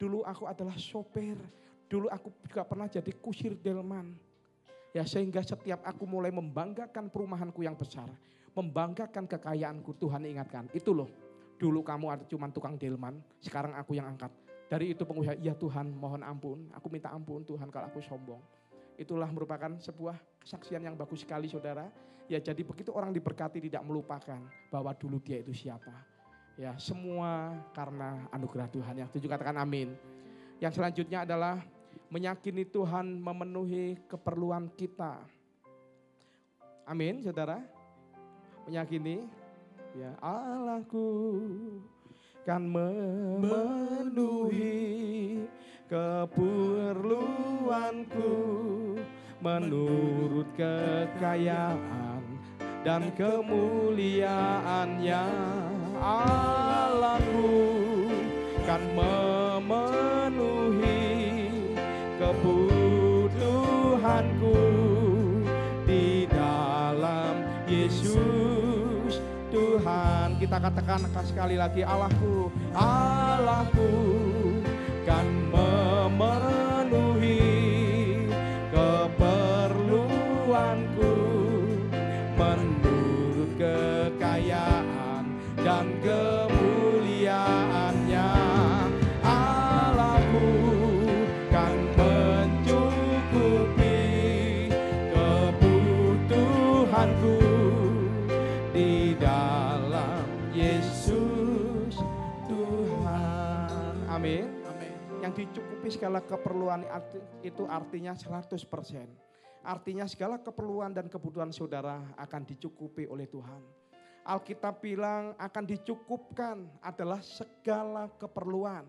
dulu aku adalah sopir, dulu aku juga pernah jadi kusir delman. Ya sehingga setiap aku mulai membanggakan perumahanku yang besar, membanggakan kekayaanku, Tuhan ingatkan, itu loh. Dulu kamu ada cuma tukang delman, sekarang aku yang angkat. Dari itu pengusaha, ya Tuhan mohon ampun, aku minta ampun Tuhan kalau aku sombong. Itulah merupakan sebuah kesaksian yang bagus sekali saudara. Ya jadi begitu orang diberkati tidak melupakan bahwa dulu dia itu siapa. Ya semua karena anugerah Tuhan. Yang tujuh katakan amin. Yang selanjutnya adalah meyakini Tuhan memenuhi keperluan kita. Amin saudara. Meyakini. Ya Allahku kan memenuhi keperluanku menurut kekayaan dan kemuliaannya. Allahku kan memenuhi kebutuhanku di dalam Yesus Tuhan. Kita katakan sekali lagi, Allahku, Allahku kan memenuhi keperluanku menurut kekayaan dan kemuliaannya. Allahku kan mencukupi kebutuhanku di dalam Yesus Tuhan. Amin. Amin. Yang dicukupi segala keperluan itu artinya 100%. Artinya segala keperluan dan kebutuhan saudara akan dicukupi oleh Tuhan. Alkitab bilang akan dicukupkan adalah segala keperluan,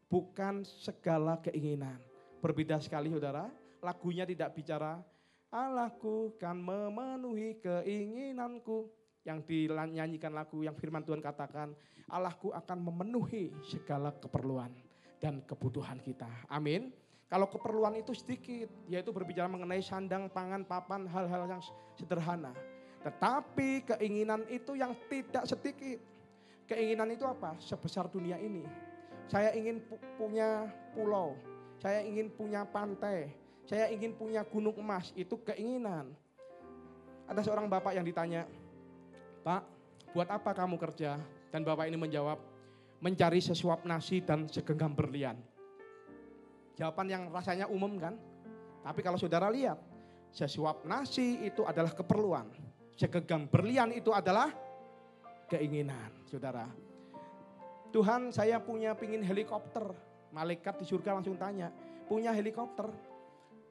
bukan segala keinginan. Berbeda sekali saudara, lagunya tidak bicara Allahku kan memenuhi keinginanku. Yang dinyanyikan lagu yang firman Tuhan katakan, Allahku akan memenuhi segala keperluan dan kebutuhan kita. Amin. Kalau keperluan itu sedikit, yaitu berbicara mengenai sandang, pangan, papan, hal-hal yang sederhana. Tetapi keinginan itu yang tidak sedikit. Keinginan itu apa? Sebesar dunia ini. Saya ingin punya pulau, saya ingin punya pantai, saya ingin punya gunung emas, itu keinginan. Ada seorang bapak yang ditanya, Pak, buat apa kamu kerja? Dan bapak ini menjawab, mencari sesuap nasi dan segenggam berlian. Jawaban yang rasanya umum kan? Tapi kalau saudara lihat, sesuap nasi itu adalah keperluan. Segenggam berlian itu adalah keinginan, saudara. Tuhan, saya pingin helikopter. Malaikat di surga langsung tanya, punya helikopter,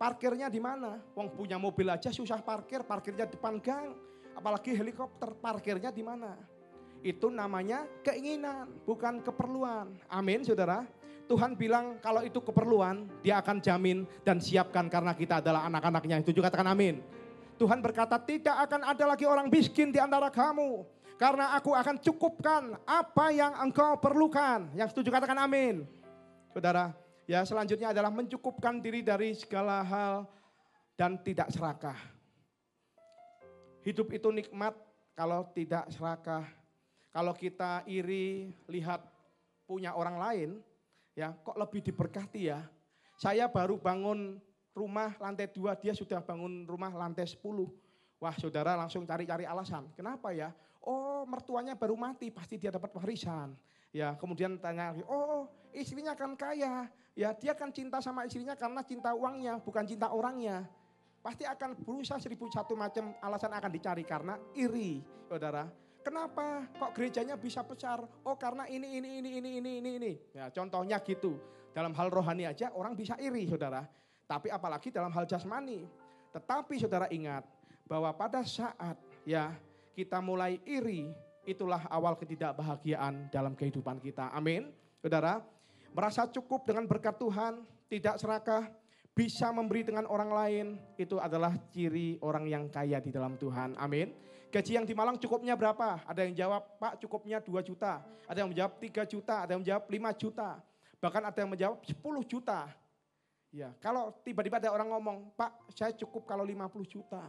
parkirnya di mana? Wong punya mobil aja susah parkir, parkirnya depan gang. Apalagi helikopter, parkirnya di mana? Itu namanya keinginan, bukan keperluan. Amin, saudara. Tuhan bilang kalau itu keperluan, dia akan jamin dan siapkan karena kita adalah anak-anaknya. Itu juga katakan amin. Tuhan berkata, tidak akan ada lagi orang miskin di antara kamu. Karena aku akan cukupkan apa yang engkau perlukan. Yang setuju katakan amin. Saudara, ya selanjutnya adalah mencukupkan diri dari segala hal dan tidak serakah. Hidup itu nikmat kalau tidak serakah. Kalau kita iri, lihat punya orang lain, ya kok lebih diberkati ya. Saya baru bangun rumah lantai 2, dia sudah bangun rumah lantai 10. Wah saudara langsung cari-cari alasan. Kenapa ya? Oh mertuanya baru mati, pasti dia dapat warisan. Ya kemudian tanya, oh istrinya kan kaya. Ya dia kan cinta sama istrinya karena cinta uangnya, bukan cinta orangnya. Pasti akan berusaha 1001 macam alasan akan dicari karena iri, saudara. Kenapa kok gerejanya bisa besar? Oh karena ini. Ya contohnya gitu. Dalam hal rohani aja orang bisa iri, saudara. Tapi apalagi dalam hal jasmani. Tetapi saudara ingat bahwa pada saat ya kita mulai iri, itulah awal ketidakbahagiaan dalam kehidupan kita. Amin. Saudara, merasa cukup dengan berkat Tuhan, tidak serakah, bisa memberi dengan orang lain, itu adalah ciri orang yang kaya di dalam Tuhan. Amin. Gaji yang di Malang cukupnya berapa? Ada yang jawab, Pak cukupnya 2 juta. Ada yang menjawab 3 juta, ada yang menjawab 5 juta. Bahkan ada yang menjawab 10 juta. Ya, kalau tiba-tiba ada orang ngomong, Pak saya cukup kalau 50 juta.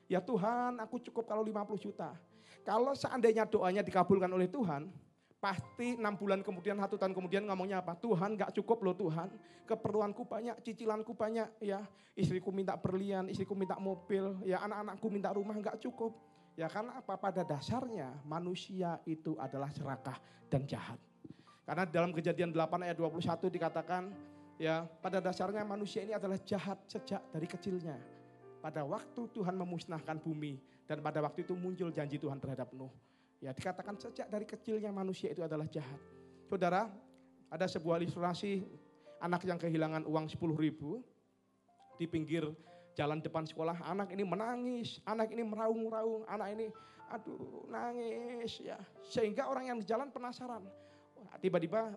Ya Tuhan aku cukup kalau 50 juta. Kalau seandainya doanya dikabulkan oleh Tuhan, pasti 6 bulan kemudian, 1 tahun kemudian ngomongnya apa? Tuhan gak cukup loh Tuhan, keperluanku banyak, cicilanku banyak. Ya, istriku minta berlian, istriku minta mobil, ya anak-anakku minta rumah gak cukup. Ya karena apa? Pada dasarnya manusia itu adalah serakah dan jahat. Karena dalam Kejadian 8 ayat 21 dikatakan, ya, pada dasarnya manusia ini adalah jahat sejak dari kecilnya. Pada waktu Tuhan memusnahkan bumi dan pada waktu itu muncul janji Tuhan terhadap Nuh. Ya, dikatakan sejak dari kecilnya manusia itu adalah jahat. Saudara, ada sebuah ilustrasi anak yang kehilangan uang 10.000 di pinggir jalan depan sekolah. Anak ini menangis, anak ini meraung-raung, anak ini aduh nangis ya. Sehingga orang yang di jalan penasaran. Tiba-tiba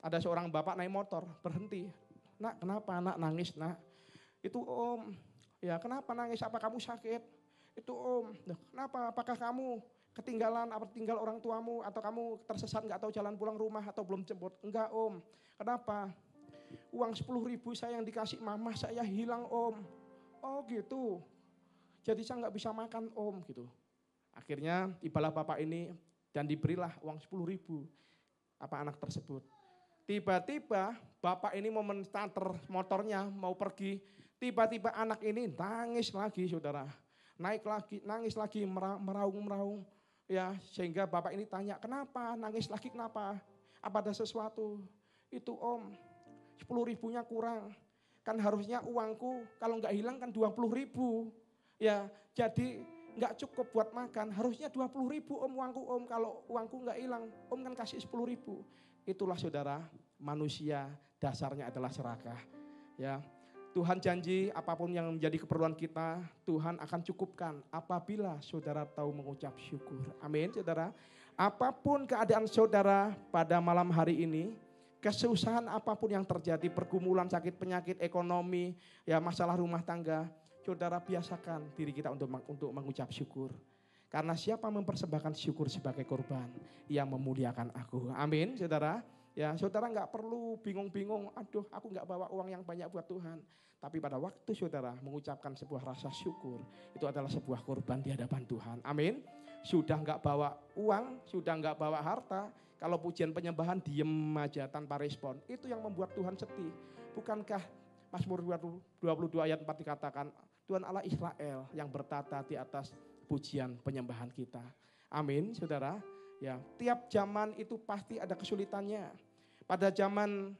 ada seorang bapak naik motor, berhenti. Nak, kenapa nak nangis nak? Itu om, ya kenapa nangis? Apa kamu sakit? Itu om, kenapa? Apakah kamu ketinggalan, apa tinggal orang tuamu? Atau kamu tersesat gak tahu jalan pulang rumah atau belum jemput? Enggak om, kenapa? Uang 10.000 saya yang dikasih mama saya hilang om. Oh gitu, jadi saya gak bisa makan om gitu. Akhirnya tibalah bapak ini dan diberilah uang 10.000 apa anak tersebut. Tiba-tiba bapak ini mau men-starter motornya mau pergi. Tiba-tiba anak ini nangis lagi saudara. Naik lagi, nangis lagi, meraung-meraung. Ya, sehingga bapak ini tanya, kenapa? Nangis lagi kenapa? Apa ada sesuatu? Itu om, 10.000-nya kurang. Kan harusnya uangku kalau nggak hilang kan 20.000. Ya, jadi nggak cukup buat makan. Harusnya 20.000 om uangku om. Kalau uangku nggak hilang, om kan kasih 10.000. Itulah saudara, manusia dasarnya adalah serakah. Ya, Tuhan janji apapun yang menjadi keperluan kita, Tuhan akan cukupkan apabila saudara tahu mengucap syukur. Amin, saudara. Apapun keadaan saudara pada malam hari ini, kesusahan apapun yang terjadi, pergumulan, sakit, penyakit, ekonomi, ya masalah rumah tangga, saudara biasakan diri kita untuk mengucap syukur. Karena siapa mempersembahkan syukur sebagai korban, yang memuliakan aku. Amin, saudara. Ya, saudara nggak perlu bingung-bingung, aduh aku nggak bawa uang yang banyak buat Tuhan. Tapi pada waktu saudara mengucapkan sebuah rasa syukur, itu adalah sebuah korban di hadapan Tuhan. Amin. Sudah nggak bawa uang, sudah nggak bawa harta, kalau pujian penyembahan diem aja tanpa respon, itu yang membuat Tuhan sedih. Bukankah Mazmur 22 ayat 4 dikatakan, Tuhan Allah Israel yang bertata di atas pujian penyembahan kita. Amin, saudara. Ya, tiap zaman itu pasti ada kesulitannya. Pada zaman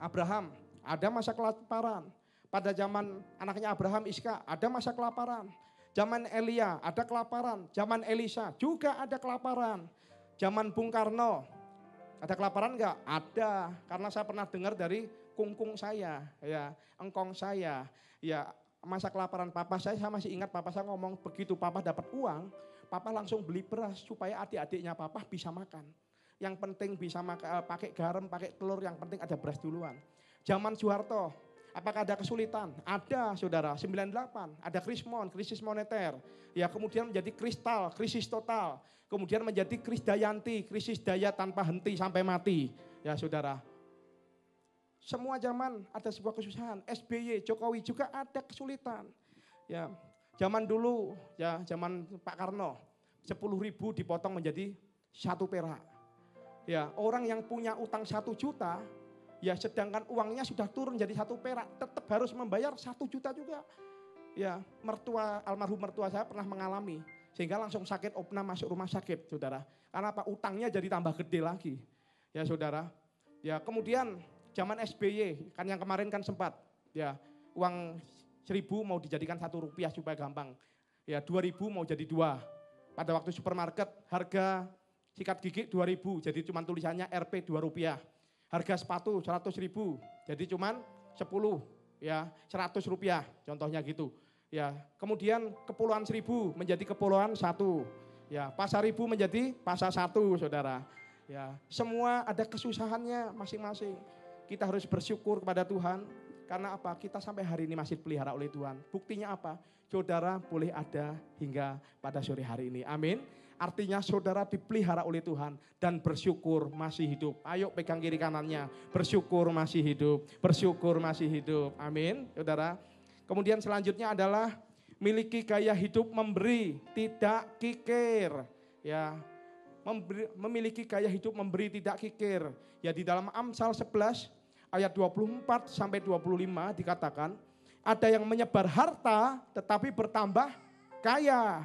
Abraham ada masa kelaparan. Pada zaman anaknya Abraham, Iska, ada masa kelaparan. Zaman Elia ada kelaparan, zaman Elisa juga ada kelaparan. Zaman Bung Karno ada kelaparan enggak? Ada, karena saya pernah dengar dari kungkung saya, ya, engkong saya. Ya, masa kelaparan papa saya masih ingat papa saya ngomong begitu papa dapat uang, papa langsung beli beras supaya adik-adiknya papa bisa makan. Yang penting bisa makan, pakai garam, pakai telur, yang penting ada beras duluan. Zaman Soeharto, apakah ada kesulitan? Ada, saudara. 98, ada krisis moneter. Ya, kemudian menjadi kristal, krisis total. Kemudian menjadi Krisdayanti, krisis daya tanpa henti sampai mati. Ya, saudara. Semua zaman ada sebuah kesusahan. SBY, Jokowi juga ada kesulitan. Ya, zaman dulu, ya, zaman Pak Karno, 10.000 dipotong menjadi 1 perak. Ya, orang yang punya utang 1 juta, ya sedangkan uangnya sudah turun jadi 1 perak, tetap harus membayar 1 juta juga. Ya, almarhum mertua saya pernah mengalami, sehingga langsung sakit opnam masuk rumah sakit, saudara. Karena apa? Utangnya jadi tambah gede lagi. Ya, saudara. Ya, kemudian zaman SBY, kan yang kemarin kan sempat, ya, uang 1.000 mau dijadikan 1 rupiah supaya gampang. Ya, 2.000 mau jadi 2. Pada waktu supermarket harga sikat gigi 2.000, jadi cuma tulisannya Rp 2 rupiah. Harga sepatu 100.000, jadi cuma 10, ya, 100 rupiah, contohnya gitu. Ya, kemudian Kepulauan Seribu menjadi Kepulauan 1, ya, Pasar Ibu menjadi Pasar 1, saudara. Ya, semua ada kesusahannya masing-masing. Kita harus bersyukur kepada Tuhan, karena apa? Kita sampai hari ini masih dipelihara oleh Tuhan. Buktinya apa? Saudara boleh ada hingga pada sore hari ini. Amin. Artinya saudara dipelihara oleh Tuhan dan bersyukur masih hidup. Ayo pegang kiri kanannya, bersyukur masih hidup, bersyukur masih hidup. Amin, saudara. Kemudian selanjutnya adalah miliki gaya hidup memberi, tidak kikir. Ya, memiliki gaya hidup memberi, tidak kikir. Ya, di dalam Amsal 11 ayat 24 sampai 25 dikatakan, ada yang menyebar harta tetapi bertambah kaya.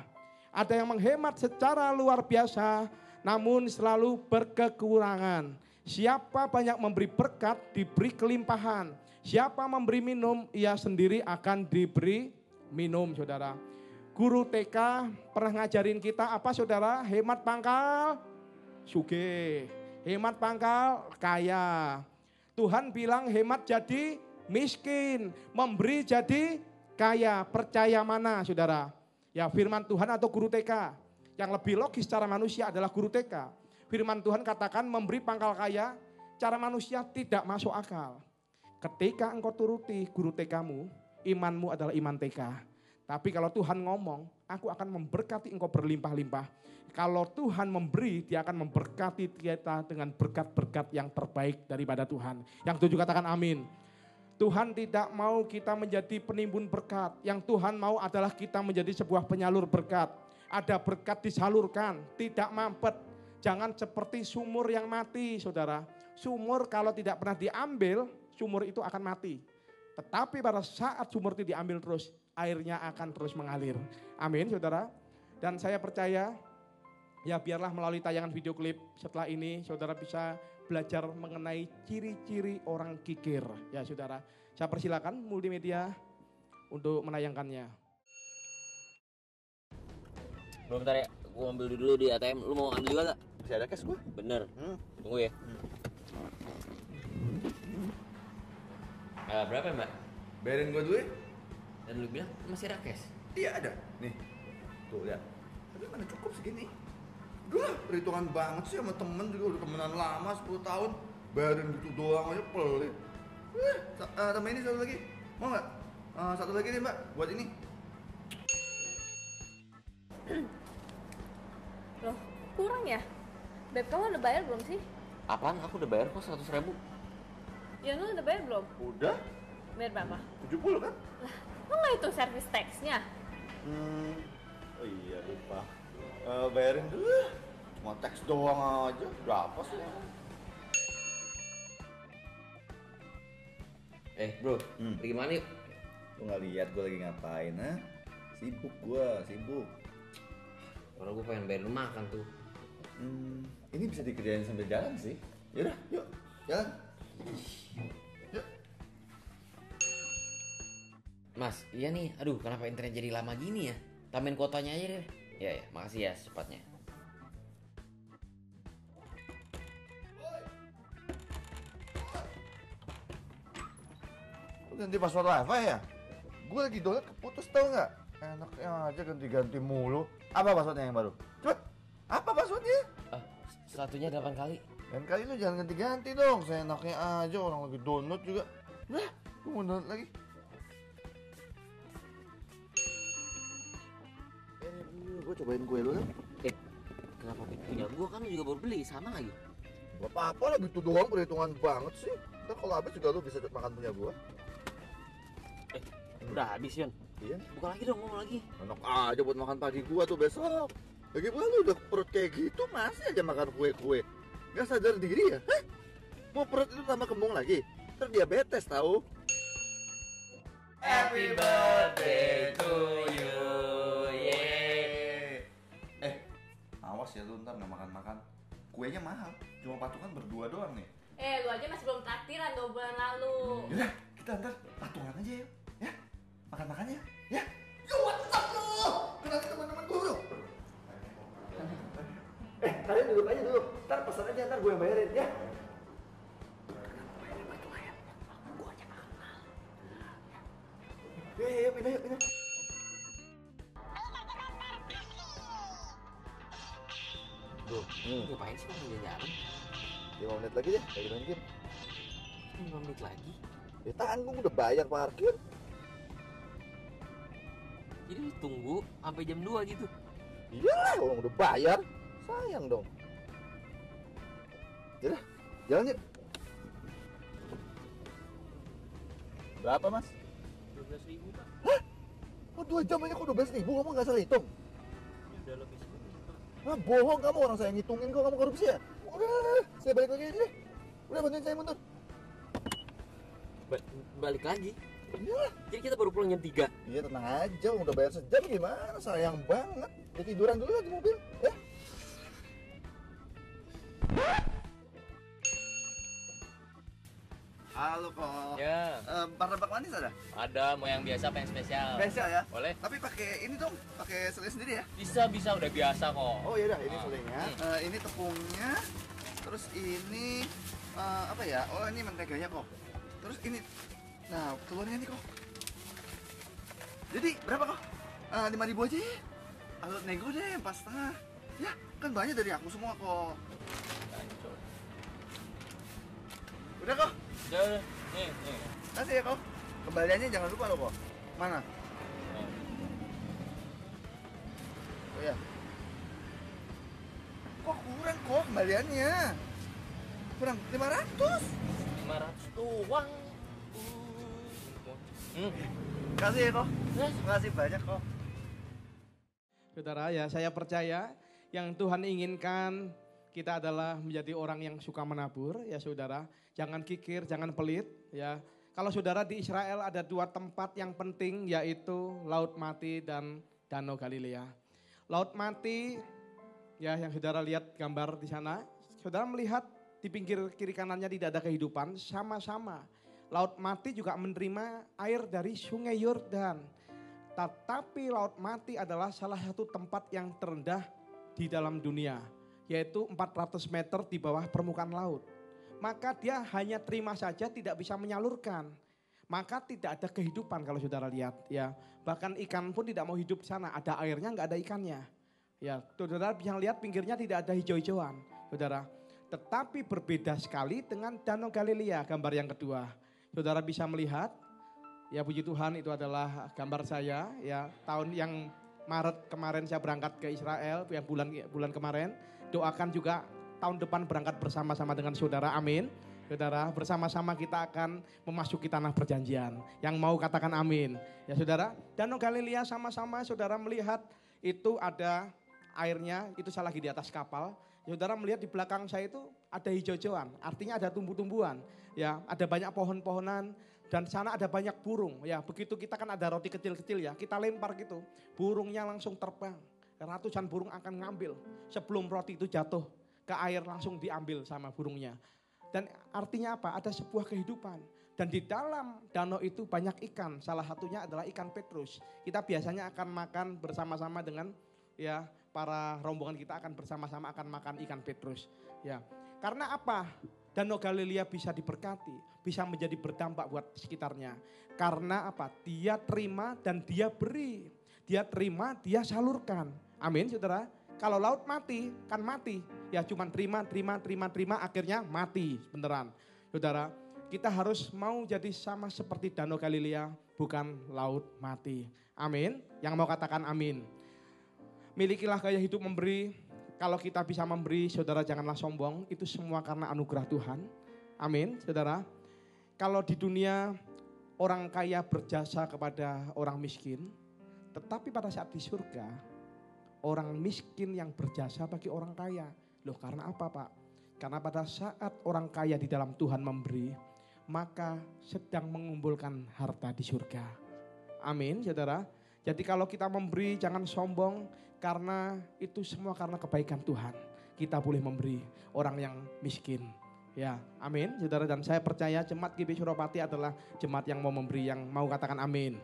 Ada yang menghemat secara luar biasa, namun selalu berkekurangan. Siapa banyak memberi berkat, diberi kelimpahan. Siapa memberi minum, ia sendiri akan diberi minum, saudara. Guru TK pernah ngajarin kita apa, saudara? Hemat pangkal, sugih. Hemat pangkal, kaya. Tuhan bilang hemat jadi miskin, memberi jadi kaya. Percaya mana, saudara? Ya, firman Tuhan atau guru TK? Yang lebih logis secara manusia adalah guru TK. Firman Tuhan katakan memberi pangkal kaya, cara manusia tidak masuk akal. Ketika engkau turuti guru TK-mu, imanmu adalah iman TK. Tapi kalau Tuhan ngomong, aku akan memberkati engkau berlimpah-limpah. Kalau Tuhan memberi, dia akan memberkati kita dengan berkat-berkat yang terbaik daripada Tuhan. Yang 7 katakan amin. Tuhan tidak mau kita menjadi penimbun berkat. Yang Tuhan mau adalah kita menjadi sebuah penyalur berkat. Ada berkat disalurkan, tidak mampet. Jangan seperti sumur yang mati, saudara. Sumur kalau tidak pernah diambil, sumur itu akan mati. Tetapi pada saat sumur itu diambil terus, airnya akan terus mengalir. Amin, saudara. Dan saya percaya, ya biarlah melalui tayangan video klip setelah ini, saudara bisa belajar mengenai ciri-ciri orang kikir. Ya, saudara. Saya persilakan multimedia untuk menayangkannya. Belum, bentar ya, gue ambil dulu di ATM. Lu mau ambil juga gak? Masih ada cash gue? Bener, tunggu ya. Berapa ya, Mbak? Bayarin gue dulu ya? Dan lu bilang masih ada cash? Iya ada, nih. Tuh lihat. Tapi mana cukup segini? Udah lah, perhitungan banget sih sama temen juga udah temenan lama 10 tahun. Bayarin gitu doang aja pelit. Tambah ini satu lagi, mau gak? Satu lagi nih Mbak, buat ini. Loh, kurang ya? Beb, kamu udah bayar belum sih? Apaan? Aku udah bayar kok 100.000. Ya, lu udah bayar belum? Udah, Bayar berapa? 70 kan? Lah, lu nggak hitung service tax-nya? Oh iya lupa. Bayarin dulu. Cuma teks doang aja, berapa sih? Bro, pergi mana yuk? Lu gak lihat gue lagi ngapain, ha? Sibuk gue, sibuk. Orang gue pengen bayar rumah makan tuh. Ini bisa dikerjain sambil jalan sih. Yaudah, yuk, jalan. Yuk. Mas, iya nih. Aduh, kenapa internet jadi lama gini ya? Tambahin kuotanya aja deh. Ya, makasih ya secepatnya. Lu ganti password wifi ya? Gue lagi download keputus tau nggak? Enaknya aja ganti-ganti mulu. Apa passwordnya yang baru? Cepet! Apa passwordnya? Satunya 8 kali. Dan kali lu jangan ganti-ganti dong. Seenaknya aja orang lagi download juga. Nah, gue mau download lagi. Gue cobain kue dulu. Kenapa punya gua kan lu juga baru beli, sama lagi. Gak apa-apa lah, gitu doang perhitungan banget sih. Ntar kalau habis juga lu bisa makan punya gua. Udah habis, Yon. Iya. Buka lagi dong, ngomong lagi. Enak aja buat makan pagi gua tuh besok. Lagi pula lu udah perut kayak gitu masih aja makan kue-kue. Gak sadar diri ya? Hah? Mau perut itu tambah kembung lagi? Ntar diabetes tahu. Happy birthday to you. Awas ya lu ntar nggak makan-makan. Kuenya mahal, cuma patungan berdua doang nih. Lu aja masih belum traktiran 2 bulan lalu. Yaudah, kita ntar patungan aja yuk. Ya, makan-makannya. Ya. Yuk, WhatsApp lu. Kenalin teman-teman gue bro. Kalian duduk aja dulu. Ntar pesan aja, ntar gue yang bayarin ya. Yuk, pindah. Tuh, Ngapain sih kamu jalan? 5 menit lagi deh, lagi main game. 5 menit lagi. Ya tanggung, udah bayar parkir. Jadi tunggu sampai jam 2 gitu. Iyalah, orang udah bayar. Sayang dong. Yaudah, jalan yuk. Berapa mas? 12.000 Pak. Hah? Oh 2 jam aja kok 12.000, kamu gak salah hitung? Ini udah lebih sedikit Pak. Ah bohong kamu, orang saya ngitungin kok, kamu korupsi ya? Udah, saya balik lagi aja deh. Udah bantuin saya mundur. Balik lagi. Iyalah. Jadi kita baru pulang jam 3. Iya tenang aja, udah bayar sejam gimana? Sayang banget. Ya tiduran dulu di mobil, ya. Halo kok. Ya. Martabak manis ada? Ada, mau yang biasa apa yang spesial? Spesial ya? Boleh. Tapi pakai ini dong, pakai selai sendiri ya? Bisa udah biasa kok. Oh iya dah, ini selainya. Ini tepungnya. Terus ini apa ya? Oh ini menteganya kok. Terus ini, nah telurnya nih kok. Jadi berapa kok? 5.000 aja ya? Atau nego deh 4,5. Ya kan banyak dari aku semua kok. Udah kok. Udah. Nih. Kasih ya kok. Kembaliannya jangan lupa loh kok. Mana? Oh ya. Kok kurang kok kembaliannya? Kurang 500. 500 doang. Kasih ya kok. Kasih banyak kok. Saudara ya, saya percaya yang Tuhan inginkan kita adalah menjadi orang yang suka menabur ya saudara. Jangan kikir, jangan pelit ya. Kalau saudara di Israel ada 2 tempat yang penting yaitu Laut Mati dan Danau Galilea. Laut Mati ya yang saudara lihat gambar di sana. Saudara melihat di pinggir kiri kanannya tidak ada kehidupan, sama-sama. Laut Mati juga menerima air dari Sungai Yordan. Tetapi Laut Mati adalah salah satu tempat yang terendah di dalam dunia, yaitu 400 meter di bawah permukaan laut. Maka dia hanya terima saja, tidak bisa menyalurkan. Maka tidak ada kehidupan kalau saudara lihat ya. Bahkan ikan pun tidak mau hidup di sana, ada airnya nggak ada ikannya. Ya, saudara bisa lihat pinggirnya tidak ada hijau-hijauan, saudara. Tetapi berbeda sekali dengan Danau Galilea, gambar yang kedua. Saudara bisa melihat, ya puji Tuhan itu adalah gambar saya ya tahun yang Maret kemarin saya berangkat ke Israel, yang bulan kemarin. Doakan juga tahun depan berangkat bersama-sama dengan saudara, amin. Saudara, bersama-sama kita akan memasuki tanah perjanjian. Yang mau katakan amin. Ya saudara, Danau Galilea sama-sama saudara melihat itu ada airnya, itu saya lagi di atas kapal. Saudara melihat di belakang saya itu ada hijau-hijauan, artinya ada tumbuh-tumbuhan. Ya, ada banyak pohon-pohonan. Dan di sana ada banyak burung. Ya, begitu kita kan ada roti kecil-kecil ya, kita lempar gitu. Burungnya langsung terbang. Ratusan burung akan ngambil. Sebelum roti itu jatuh ke air langsung diambil sama burungnya. Dan artinya apa? Ada sebuah kehidupan. Dan di dalam danau itu banyak ikan, salah satunya adalah ikan petrus. Kita biasanya akan makan bersama-sama dengan ya para rombongan kita akan bersama-sama akan makan ikan petrus. Ya, karena apa? Danau Galilea bisa diberkati, bisa menjadi berdampak buat sekitarnya. Karena apa? Dia terima dan dia beri. Dia terima, dia salurkan. Amin, saudara. Kalau laut mati, kan mati. Ya cuman terima, akhirnya mati beneran. Saudara, kita harus mau jadi sama seperti Danau Galilea, bukan laut mati. Amin. Yang mau katakan amin. Milikilah gaya hidup memberi. Kalau kita bisa memberi, saudara janganlah sombong. Itu semua karena anugerah Tuhan. Amin, saudara. Kalau di dunia orang kaya berjasa kepada orang miskin, tetapi pada saat di surga, orang miskin yang berjasa bagi orang kaya. Loh karena apa Pak? Karena pada saat orang kaya di dalam Tuhan memberi, maka sedang mengumpulkan harta di surga. Amin, saudara. Jadi kalau kita memberi jangan sombong, karena itu semua karena kebaikan Tuhan. Kita boleh memberi orang yang miskin. Ya, amin, saudara. Dan saya percaya jemaat GBI Suropati adalah jemaat yang mau memberi, yang mau katakan amin.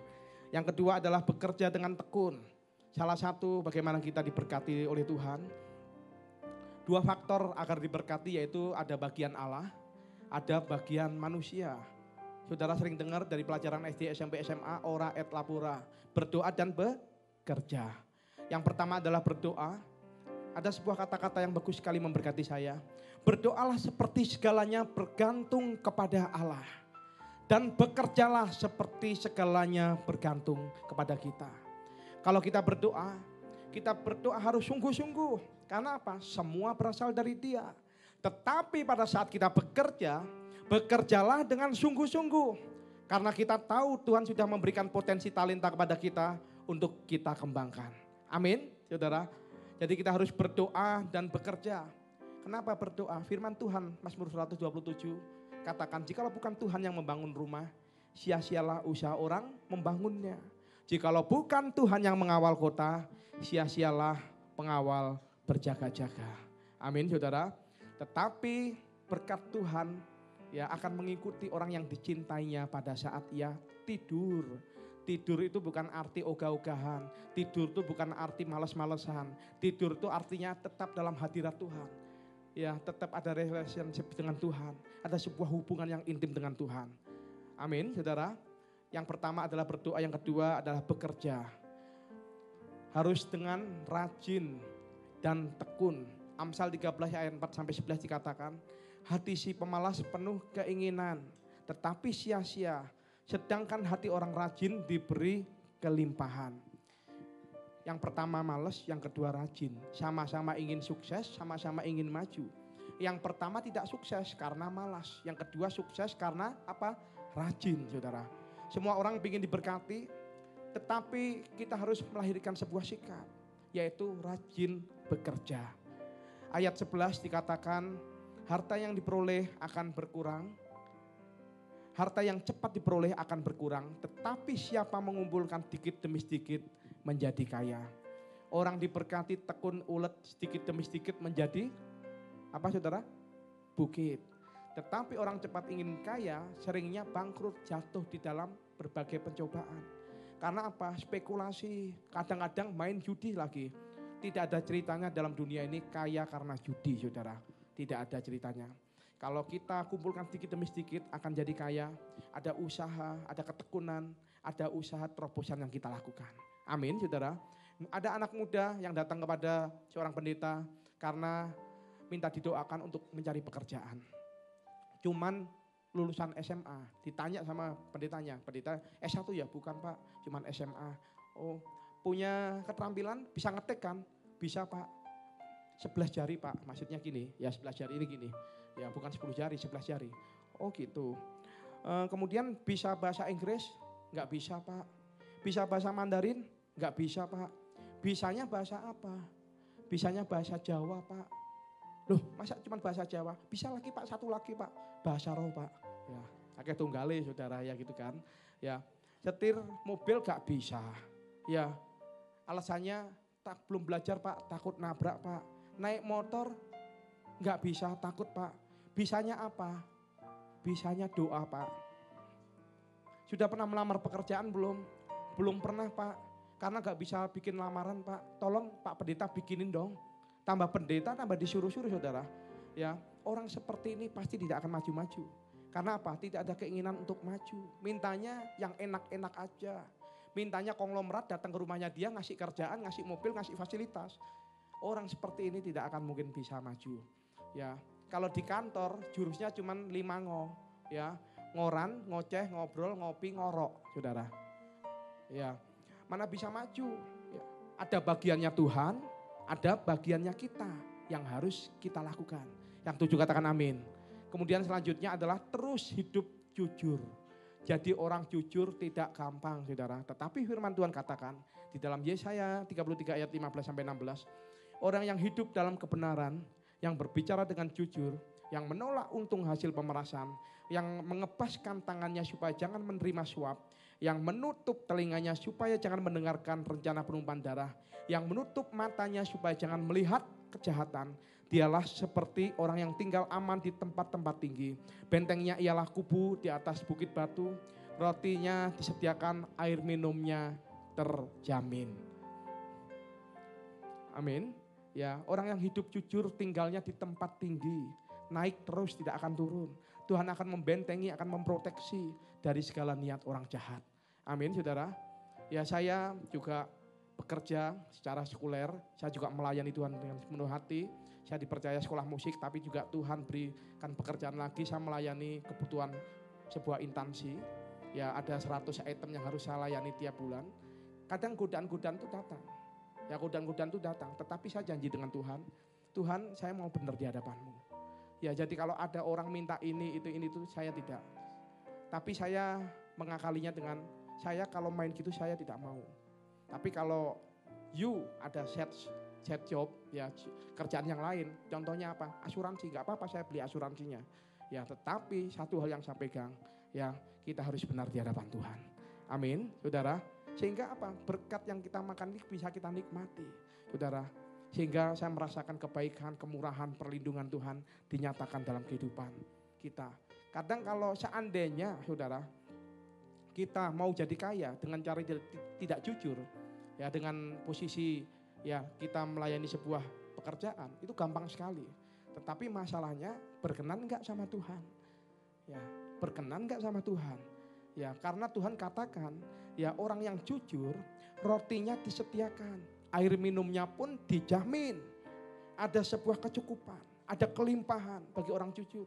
Yang kedua adalah bekerja dengan tekun. Salah satu bagaimana kita diberkati oleh Tuhan. Dua faktor agar diberkati yaitu ada bagian Allah, ada bagian manusia. Saudara sering dengar dari pelajaran SD, SMP, SMA, ora et labora. Berdoa dan bekerja. Yang pertama adalah berdoa. Ada sebuah kata-kata yang bagus sekali memberkati saya. Berdoalah seperti segalanya bergantung kepada Allah. Dan bekerjalah seperti segalanya bergantung kepada kita. Kalau kita berdoa harus sungguh-sungguh. Karena apa? Semua berasal dari Dia. Tetapi pada saat kita bekerja, bekerjalah dengan sungguh-sungguh. Karena kita tahu Tuhan sudah memberikan potensi talenta kepada kita untuk kita kembangkan. Amin, saudara. Jadi kita harus berdoa dan bekerja. Kenapa berdoa? Firman Tuhan, Mazmur 127, katakan, jikalau bukan Tuhan yang membangun rumah, sia-sialah usaha orang membangunnya. Jikalau bukan Tuhan yang mengawal kota, sia-sialah pengawal berjaga-jaga. Amin, saudara. Tetapi berkat Tuhan ya akan mengikuti orang yang dicintainya pada saat ia tidur. Tidur itu bukan arti ogah-ogahan. Tidur itu bukan arti malas-malesan. Tidur itu artinya tetap dalam hadirat Tuhan. Ya, tetap ada relationship dengan Tuhan. Ada sebuah hubungan yang intim dengan Tuhan. Amin, saudara. Yang pertama adalah berdoa, yang kedua adalah bekerja. Harus dengan rajin dan tekun. Amsal 13 ayat 4 sampai 11 dikatakan, hati si pemalas penuh keinginan, tetapi sia-sia. Sedangkan hati orang rajin diberi kelimpahan. Yang pertama malas, yang kedua rajin. Sama-sama ingin sukses, sama-sama ingin maju. Yang pertama tidak sukses karena malas. Yang kedua sukses karena apa? Rajin, saudara. Semua orang ingin diberkati, tetapi kita harus melahirkan sebuah sikap, yaitu rajin bekerja. Ayat 11 dikatakan, harta yang diperoleh akan berkurang. Harta yang cepat diperoleh akan berkurang, tetapi siapa mengumpulkan sedikit demi sedikit menjadi kaya. Orang diberkati tekun ulet sedikit demi sedikit menjadi apa saudara? Bukit. Tetapi orang cepat ingin kaya seringnya bangkrut, jatuh di dalam berbagai pencobaan. Karena apa? Spekulasi, kadang-kadang main judi lagi. Tidak ada ceritanya dalam dunia ini kaya karena judi, saudara. Tidak ada ceritanya. Kalau kita kumpulkan sedikit demi sedikit akan jadi kaya. Ada usaha, ada ketekunan, ada usaha terobosan yang kita lakukan. Amin, saudara. Ada anak muda yang datang kepada seorang pendeta karena minta didoakan untuk mencari pekerjaan. Cuman lulusan SMA, ditanya sama pendetanya, pendeta S1 ya? Bukan Pak, cuman SMA. Oh, punya keterampilan bisa ngetik kan? Bisa Pak. 11 jari Pak, maksudnya gini, ya 11 jari ini gini. Ya bukan 10 jari, 11 jari. Oh gitu. Kemudian bisa bahasa Inggris? Enggak bisa Pak. Bisa bahasa Mandarin? Enggak bisa Pak. Bisanya bahasa apa? Bisanya bahasa Jawa Pak. Loh masa cuma bahasa Jawa? Bisa lagi Pak, satu lagi Pak. Bahasa roh Pak. Ya, akeh tunggale saudara ya gitu kan. Ya, setir mobil gak bisa. Ya, alasannya belum belajar Pak, takut nabrak Pak. Naik motor gak bisa, takut Pak. Bisanya apa? Bisanya doa Pak. Sudah pernah melamar pekerjaan belum? Belum pernah Pak. Karena gak bisa bikin lamaran Pak. Tolong Pak Pendeta bikinin dong. Tambah pendeta, tambah disuruh-suruh saudara. Ya, orang seperti ini pasti tidak akan maju-maju. Karena apa? Tidak ada keinginan untuk maju. Mintanya yang enak-enak aja. Mintanya konglomerat datang ke rumahnya dia ngasih kerjaan, ngasih mobil, ngasih fasilitas. Orang seperti ini tidak akan mungkin bisa maju. Ya, kalau di kantor jurusnya cuma 5 ngo. Ya, ngoran, ngoceh, ngobrol, ngopi, ngorok, saudara. Ya, mana bisa maju? Ya, ada bagiannya Tuhan, ada bagiannya kita yang harus kita lakukan. Yang 7 katakan amin. Kemudian selanjutnya adalah terus hidup jujur. Jadi orang jujur tidak gampang saudara. Tetapi firman Tuhan katakan di dalam Yesaya 33 ayat 15-16. Orang yang hidup dalam kebenaran, yang berbicara dengan jujur, yang menolak untung hasil pemerasan, yang mengepaskan tangannya supaya jangan menerima suap, yang menutup telinganya supaya jangan mendengarkan rencana penumpahan darah, yang menutup matanya supaya jangan melihat kejahatan. Dialah seperti orang yang tinggal aman di tempat-tempat tinggi. Bentengnya ialah kubu di atas bukit batu. Rotinya disediakan, air minumnya terjamin. Amin. Ya, orang yang hidup jujur tinggalnya di tempat tinggi. Naik terus tidak akan turun. Tuhan akan membentengi, akan memproteksi dari segala niat orang jahat. Amin saudara. Ya saya juga bekerja secara sekuler. Saya juga melayani Tuhan dengan sepenuh hati. Saya dipercaya sekolah musik, tapi juga Tuhan berikan pekerjaan lagi. Saya melayani kebutuhan sebuah instansi. Ya ada 100 item yang harus saya layani tiap bulan. Kadang godaan-godaan itu datang. Ya godaan-godaan itu datang. Tetapi saya janji dengan Tuhan. Tuhan saya mau benar di hadapan-Mu. Ya jadi kalau ada orang minta ini, itu saya tidak. Tapi saya mengakalinya dengan, saya kalau main gitu saya tidak mau. Tapi kalau you ada set job, ya kerjaan yang lain, contohnya apa? Asuransi, gak apa-apa saya beli asuransinya. Ya tetapi satu hal yang saya pegang, ya kita harus benar di hadapan Tuhan. Amin, saudara. Sehingga apa? Berkat yang kita makan ini bisa kita nikmati, saudara. Sehingga saya merasakan kebaikan, kemurahan, perlindungan Tuhan dinyatakan dalam kehidupan kita. Kadang kalau seandainya, saudara, kita mau jadi kaya dengan cara tidak jujur, ya dengan posisi ya kita melayani sebuah pekerjaan itu gampang sekali. Tetapi masalahnya berkenan enggak sama Tuhan? Ya, berkenan enggak sama Tuhan? Ya, karena Tuhan katakan, ya orang yang jujur rotinya disediakan, air minumnya pun dijamin. Ada sebuah kecukupan, ada kelimpahan bagi orang jujur.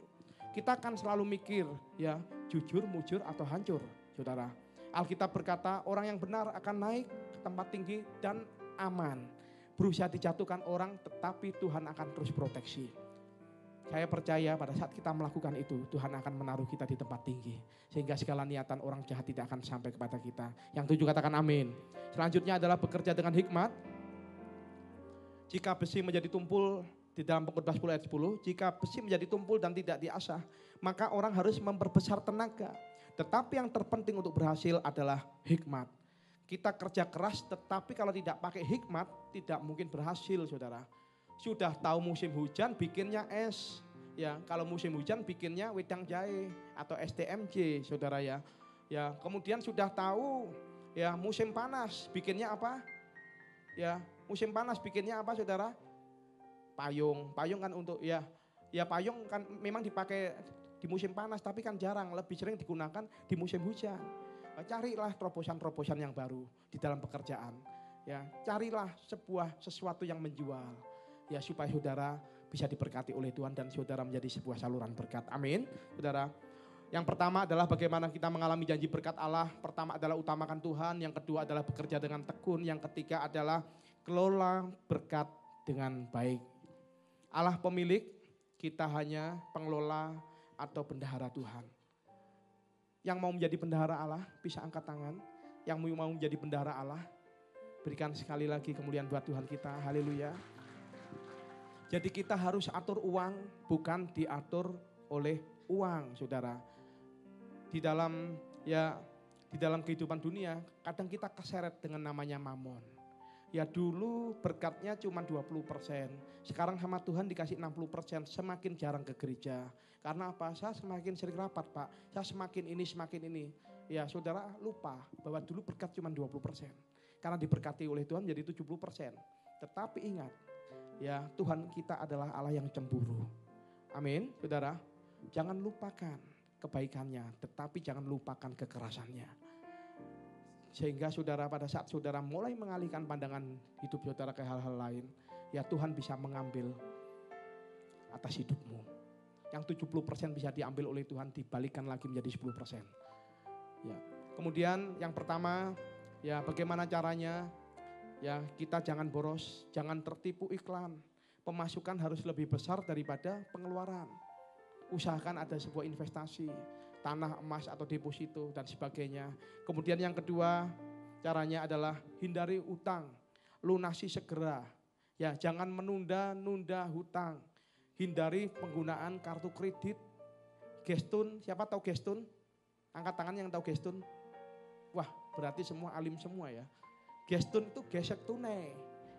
Kita akan selalu mikir, ya jujur, mujur atau hancur, saudara. Alkitab berkata orang yang benar akan naik ke tempat tinggi dan aman. Berusaha dijatuhkan orang tetapi Tuhan akan terus proteksi. Saya percaya pada saat kita melakukan itu Tuhan akan menaruh kita di tempat tinggi. Sehingga segala niatan orang jahat tidak akan sampai kepada kita. Yang 7 katakan amin. Selanjutnya adalah bekerja dengan hikmat. Jika besi menjadi tumpul di dalam Pengkhotbah 10 ayat 10. Jika besi menjadi tumpul dan tidak diasah maka orang harus memperbesar tenaga. Tetapi yang terpenting untuk berhasil adalah hikmat. Kita kerja keras tetapi kalau tidak pakai hikmat tidak mungkin berhasil saudara. Sudah tahu musim hujan bikinnya es. Ya, kalau musim hujan bikinnya wedang jahe atau STMJ saudara ya. Ya, kemudian sudah tahu ya musim panas bikinnya apa? Ya, musim panas bikinnya apa saudara? Payung. Payung kan untuk ya payung kan memang dipakai di musim panas tapi kan jarang, lebih sering digunakan di musim hujan. Carilah terobosan-terobosan yang baru di dalam pekerjaan. Ya, carilah sesuatu yang menjual. Ya, supaya saudara bisa diberkati oleh Tuhan dan saudara menjadi sebuah saluran berkat. Amin. Saudara, yang pertama adalah bagaimana kita mengalami janji berkat Allah. Pertama adalah utamakan Tuhan, yang kedua adalah bekerja dengan tekun, yang ketiga adalah kelola berkat dengan baik. Allah pemilik, kita hanya pengelola atau bendahara Tuhan. Yang mau menjadi bendahara Allah bisa angkat tangan. Yang mau menjadi bendahara Allah, berikan sekali lagi kemuliaan buat Tuhan kita. Haleluya. Jadi kita harus atur uang, bukan diatur oleh uang, saudara. Di dalam kehidupan dunia, kadang kita keseret dengan namanya mamon. Ya dulu berkatnya cuma 20%. Sekarang sama Tuhan dikasih 60%, semakin jarang ke gereja. Karena apa? Saya semakin sering rapat Pak, saya semakin ini. Ya saudara lupa bahwa dulu berkat cuma 20%. Karena diberkati oleh Tuhan jadi 70%. Tetapi ingat, ya Tuhan kita adalah Allah yang cemburu. Amin, saudara. Jangan lupakan kebaikannya, tetapi jangan lupakan kekerasannya. Sehingga saudara pada saat saudara mulai mengalihkan pandangan hidup saudara ke hal-hal lain, ya Tuhan bisa mengambil atas hidupmu. Yang 70% bisa diambil oleh Tuhan, dibalikan lagi menjadi 10%. Ya. Kemudian yang pertama, ya bagaimana caranya? Ya kita jangan boros, jangan tertipu iklan. Pemasukan harus lebih besar daripada pengeluaran. Usahakan ada sebuah investasi, tanah, emas atau deposito dan sebagainya. Kemudian yang kedua, caranya adalah hindari utang, lunasi segera. Ya jangan menunda-nunda hutang. Hindari penggunaan kartu kredit, gestun. Siapa tahu gestun? Angkat tangan yang tahu gestun. Wah, berarti semua alim semua ya. Gestun itu gesek tunai.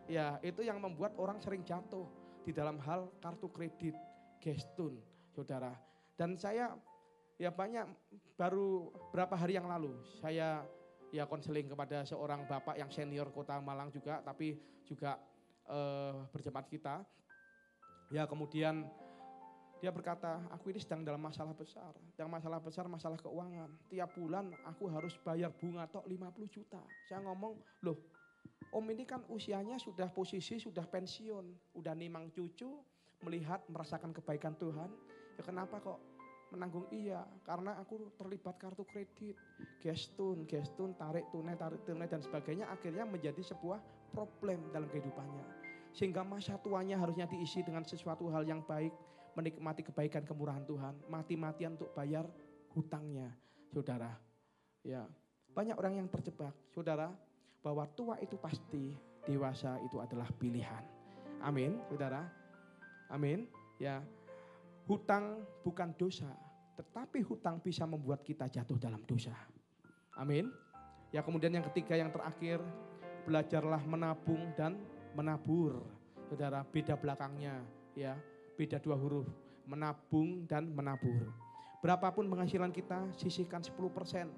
Ya, itu yang membuat orang sering jatuh di dalam hal kartu kredit, gestun, saudara. Dan saya ya banyak, baru berapa hari yang lalu saya ya konseling kepada seorang bapak yang senior Kota Malang juga, tapi juga berjemaat kita. Ya kemudian dia berkata, aku ini sedang dalam masalah besar. Yang masalah besar, masalah keuangan. Tiap bulan aku harus bayar bunga tok 50 juta. Saya ngomong, loh om ini kan usianya sudah posisi, sudah pensiun. Udah nimang cucu, melihat, merasakan kebaikan Tuhan. Ya kenapa kok menanggung? Iya, karena aku terlibat kartu kredit. Gestun, tarik tunai dan sebagainya. Akhirnya menjadi sebuah problem dalam kehidupannya. Sehingga masa tuanya harusnya diisi dengan sesuatu hal yang baik. Menikmati kebaikan kemurahan Tuhan, mati-matian untuk bayar hutangnya, saudara. Ya, banyak orang yang terjebak, saudara, bahwa tua itu pasti, dewasa itu adalah pilihan. Amin, saudara. Amin. Ya, hutang bukan dosa, tetapi hutang bisa membuat kita jatuh dalam dosa. Amin. Ya, kemudian yang ketiga, yang terakhir, belajarlah menabung dan menabur, saudara. Beda belakangnya, ya. Beda dua huruf, menabung dan menabur. Berapapun penghasilan kita, sisihkan 10%.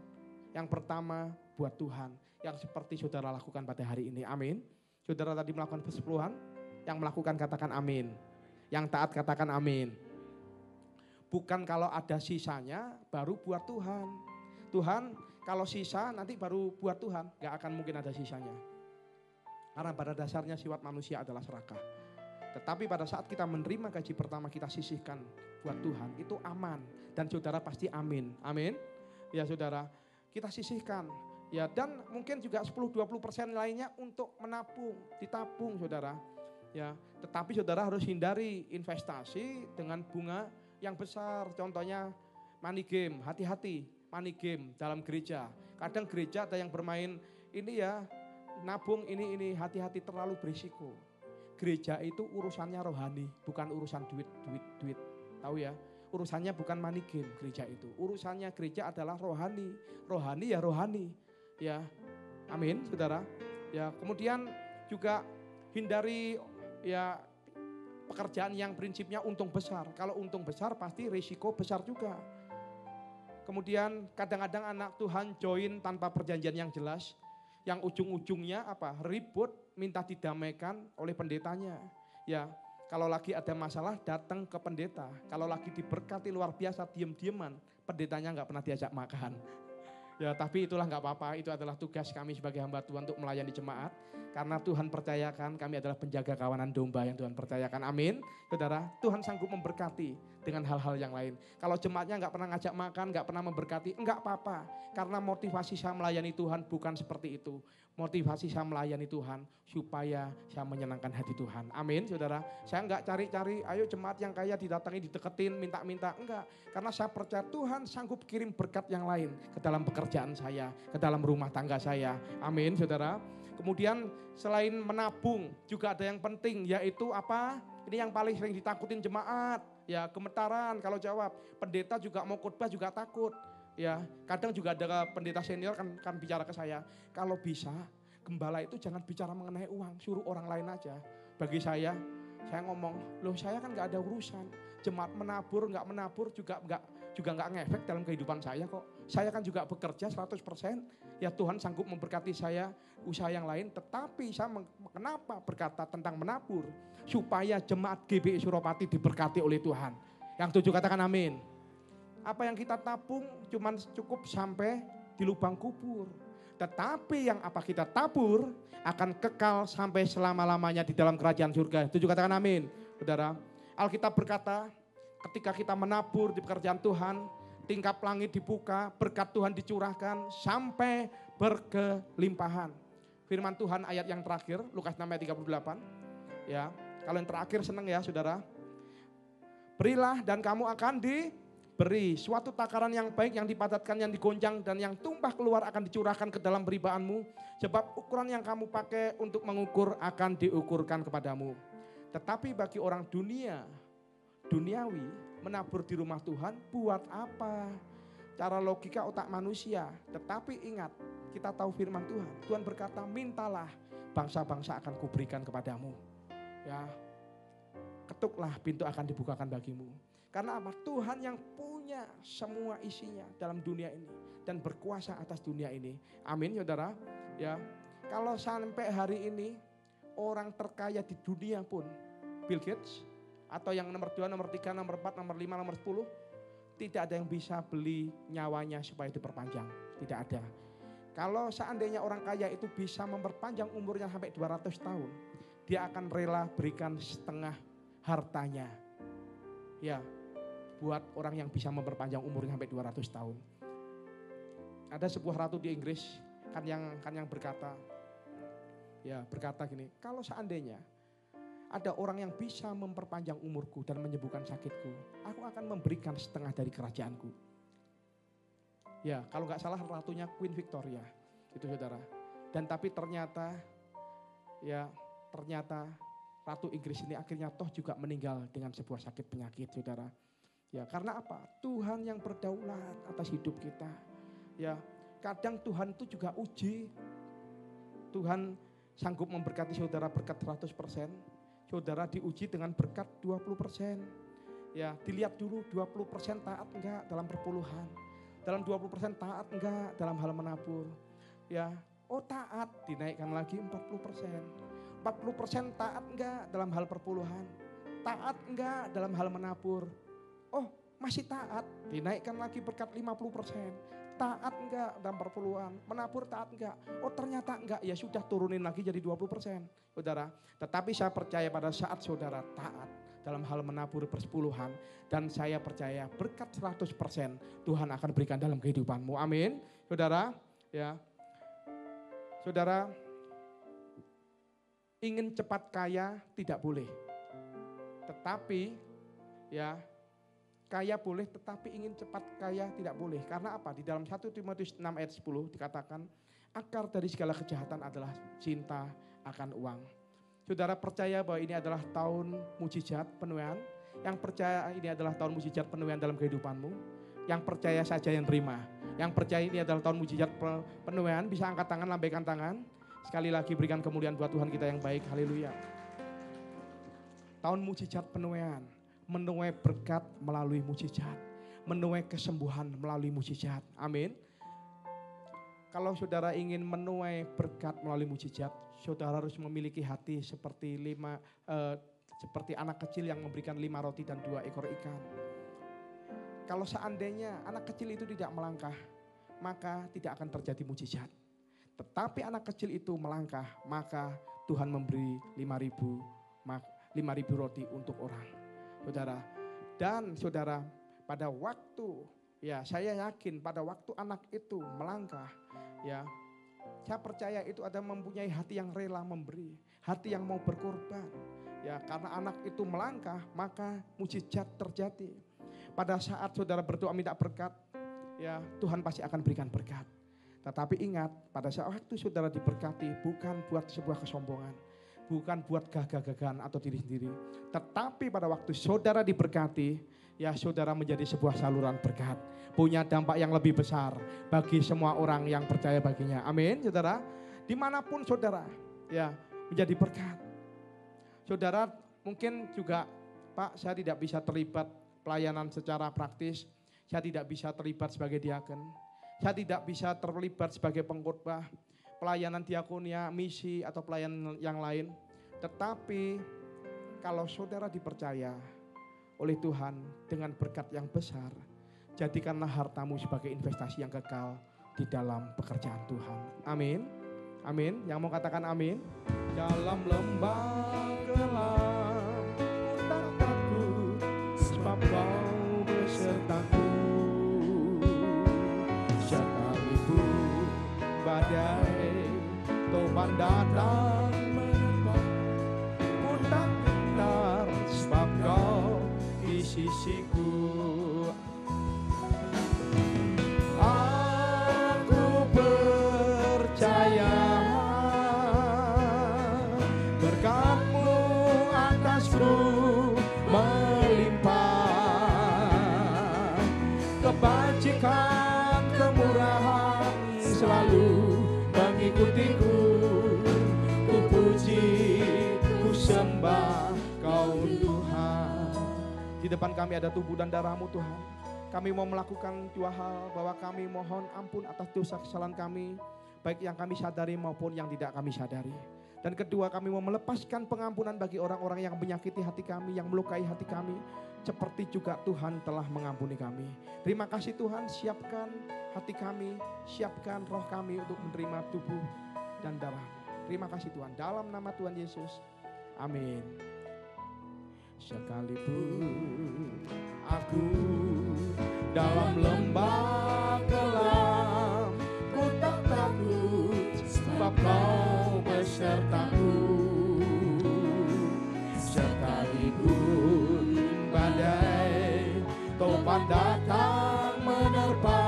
Yang pertama buat Tuhan, yang seperti saudara lakukan pada hari ini, amin. Saudara tadi melakukan persepuluhan, yang melakukan katakan amin. Yang taat katakan amin. Bukan kalau ada sisanya baru buat Tuhan. Tuhan kalau sisa nanti baru buat Tuhan, gak akan mungkin ada sisanya. Karena pada dasarnya sifat manusia adalah serakah. Tetapi pada saat kita menerima gaji pertama kita sisihkan buat Tuhan, itu aman. Dan saudara pasti amin. Amin. Ya saudara, kita sisihkan. Ya dan mungkin juga 10-20% lainnya untuk menabung, ditabung saudara. Ya, tetapi saudara harus hindari investasi dengan bunga yang besar. Contohnya money game, hati-hati money game dalam gereja. Kadang gereja ada yang bermain ini ya, nabung ini hati-hati, terlalu berisiko. Gereja itu urusannya rohani, bukan urusan duit. Tahu ya, urusannya bukan money game gereja itu. Urusannya gereja adalah rohani. Rohani ya rohani. Ya, amin saudara. Ya, kemudian juga hindari ya pekerjaan yang prinsipnya untung besar. Kalau untung besar pasti risiko besar juga. Kemudian kadang-kadang anak Tuhan join tanpa perjanjian yang jelas. Yang ujung-ujungnya apa? Ribut, minta didamaikan oleh pendetanya. Ya, kalau lagi ada masalah datang ke pendeta. Kalau lagi diberkati luar biasa diem-dieman, pendetanya nggak pernah diajak makan. Ya, tapi itulah nggak apa-apa. Itu adalah tugas kami sebagai hamba Tuhan untuk melayani jemaat. Karena Tuhan percayakan kami adalah penjaga kawanan domba yang Tuhan percayakan. Amin. Saudara, Tuhan sanggup memberkati dengan hal-hal yang lain. Kalau jemaatnya nggak pernah ngajak makan, nggak pernah memberkati, enggak apa-apa. Karena motivasi saya melayani Tuhan bukan seperti itu. Motivasi saya melayani Tuhan supaya saya menyenangkan hati Tuhan. Amin, saudara. Saya enggak cari-cari, ayo jemaat yang kaya didatangi, dideketin, minta-minta. Enggak, karena saya percaya Tuhan sanggup kirim berkat yang lain ke dalam pekerjaan saya, ke dalam rumah tangga saya. Amin, saudara. Kemudian selain menabung juga ada yang penting, yaitu apa? Ini yang paling sering ditakutin jemaat. Ya, gemetaran kalau jawab. Pendeta juga mau khotbah juga takut. Ya, kadang juga ada pendeta senior kan bicara ke saya, kalau bisa gembala itu jangan bicara mengenai uang, suruh orang lain aja. Bagi saya ngomong, loh saya kan nggak ada urusan. Jemaat menabur nggak menabur juga juga nggak ngefek dalam kehidupan saya kok. Saya kan juga bekerja 100%. Ya Tuhan sanggup memberkati saya usaha yang lain. Tetapi saya kenapa berkata tentang menabur? Supaya jemaat GBI Suropati diberkati oleh Tuhan. Yang tujuh katakan amin. Apa yang kita tabung cuman cukup sampai di lubang kubur. Tetapi yang apa kita tabur akan kekal sampai selama-lamanya di dalam kerajaan surga. Tujuh katakan amin. Saudara, Alkitab berkata ketika kita menabur di pekerjaan Tuhan, tingkap langit dibuka, berkat Tuhan dicurahkan sampai berkelimpahan. Firman Tuhan ayat yang terakhir, Lukas 6 ayat 38. Ya, kalau yang terakhir senang ya saudara. Berilah dan kamu akan diberi. Suatu takaran yang baik, yang dipadatkan, yang digonjang, dan yang tumpah keluar akan dicurahkan ke dalam beribaanmu. Sebab ukuran yang kamu pakai untuk mengukur akan diukurkan kepadamu. Tetapi bagi orang duniawi, menabur di rumah Tuhan buat apa? Cara logika otak manusia. Tetapi ingat, kita tahu firman Tuhan. Tuhan berkata, mintalah, bangsa-bangsa akan kuberikan kepadamu. Ya, ketuklah, pintu akan dibukakan bagimu. Karena apa? Tuhan yang punya semua isinya dalam dunia ini dan berkuasa atas dunia ini. Amin, saudara. Ya, kalau sampai hari ini orang terkaya di dunia pun, Bill Gates atau yang nomor 2, nomor 3, nomor 4, nomor 5, nomor 10, tidak ada yang bisa beli nyawanya supaya diperpanjang. Tidak ada. Kalau seandainya orang kaya itu bisa memperpanjang umurnya sampai 200 tahun, dia akan rela berikan setengah hartanya. Ya, buat orang yang bisa memperpanjang umurnya sampai 200 tahun. Ada sebuah ratu di Inggris kan yang berkata, ya berkata gini, kalau seandainya ada orang yang bisa memperpanjang umurku dan menyembuhkan sakitku, aku akan memberikan setengah dari kerajaanku. Ya, kalau nggak salah ratunya Queen Victoria, itu saudara. Dan tapi ternyata Ratu Inggris ini akhirnya toh juga meninggal dengan sebuah sakit penyakit, saudara. Ya, karena apa? Tuhan yang berdaulat atas hidup kita. Ya, kadang Tuhan itu juga uji. Tuhan sanggup memberkati saudara berkat 100%. Saudara diuji dengan berkat 20%. Ya, dilihat dulu 20% taat enggak dalam perpuluhan. Dalam 20% taat enggak dalam hal menabur. Ya, oh taat, dinaikkan lagi 40%. 40% taat enggak dalam hal perpuluhan. Taat enggak dalam hal menabur. Oh, masih taat, dinaikkan lagi berkat 50%. Taat enggak dalam perpuluhan, menabur taat enggak. Oh ternyata enggak, ya sudah turunin lagi jadi 20%. Saudara, tetapi saya percaya pada saat saudara taat dalam hal menabur persepuluhan, dan saya percaya berkat 100% Tuhan akan berikan dalam kehidupanmu. Amin. Saudara, ya. Saudara, ingin cepat kaya tidak boleh. Tetapi ya, kaya boleh, tetapi ingin cepat kaya tidak boleh. Karena apa? Di dalam 1 Timotius 6 ayat 10 dikatakan, akar dari segala kejahatan adalah cinta akan uang. Saudara percaya bahwa ini adalah tahun mujizat penuaian? Yang percaya ini adalah tahun mujizat penuaian dalam kehidupanmu? Yang percaya saja yang terima. Yang percaya ini adalah tahun mujizat penuaian, bisa angkat tangan, lambaikan tangan. Sekali lagi berikan kemuliaan buat Tuhan kita yang baik. Haleluya. Tahun mujizat penuaian. Menuai berkat melalui mujizat. Menuai kesembuhan melalui mujizat. Amin. Kalau saudara ingin menuai berkat melalui mujizat, saudara harus memiliki hati seperti anak kecil yang memberikan 5 roti dan 2 ekor ikan. Kalau seandainya anak kecil itu tidak melangkah, maka tidak akan terjadi mujizat. Tetapi anak kecil itu melangkah, maka Tuhan memberi 5.000 roti untuk orang. Saudara, dan saudara, pada waktu, ya saya yakin pada waktu anak itu melangkah, ya saya percaya itu ada mempunyai hati yang rela memberi, hati yang mau berkorban. Ya, karena anak itu melangkah, maka mujizat terjadi. Pada saat saudara berdoa minta berkat, ya Tuhan pasti akan berikan berkat. Tetapi ingat, pada saat waktu saudara diberkati bukan buat sebuah kesombongan, bukan buat gagah-gagahan atau diri sendiri. Tetapi pada waktu saudara diberkati, ya saudara menjadi sebuah saluran berkat. Punya dampak yang lebih besar bagi semua orang yang percaya baginya. Amin, saudara. Dimanapun saudara, ya menjadi berkat. Saudara mungkin juga, Pak saya tidak bisa terlibat pelayanan secara praktis. Saya tidak bisa terlibat sebagai diaken. Saya tidak bisa terlibat sebagai pengkhotbah, pelayanan diakonia, misi atau pelayanan yang lain. Tetapi kalau saudara dipercaya oleh Tuhan dengan berkat yang besar, jadikanlah hartamu sebagai investasi yang kekal di dalam pekerjaan Tuhan. Amin. Amin. Yang mau katakan amin. Dalam lembah gelap ku tak takut, sebab Kau besertaku. Sekalipun badai topan datang menerpa, ku tak gentar, sebab Kau di sisiku. Aku percaya berkat-Mu atasku melimpah, kebajikan kemurahan selalu mengikutiku. Ku puji, ku sembah Kau Tuhan. Di depan kami ada tubuh dan darah-Mu Tuhan. Kami mau melakukan dua hal, bahwa kami mohon ampun atas dosa kesalahan kami, baik yang kami sadari maupun yang tidak kami sadari. Dan kedua, kami mau melepaskan pengampunan bagi orang-orang yang menyakiti hati kami, yang melukai hati kami, seperti juga Tuhan telah mengampuni kami. Terima kasih Tuhan, siapkan hati kami, siapkan roh kami untuk menerima tubuh dan darah-Mu. Terima kasih Tuhan, dalam nama Tuhan Yesus, amin. Sekalipun aku dalam lembah gelap, ku tak takut, sebab Kau besertaku. Sekalipun badai topan datang menerpa,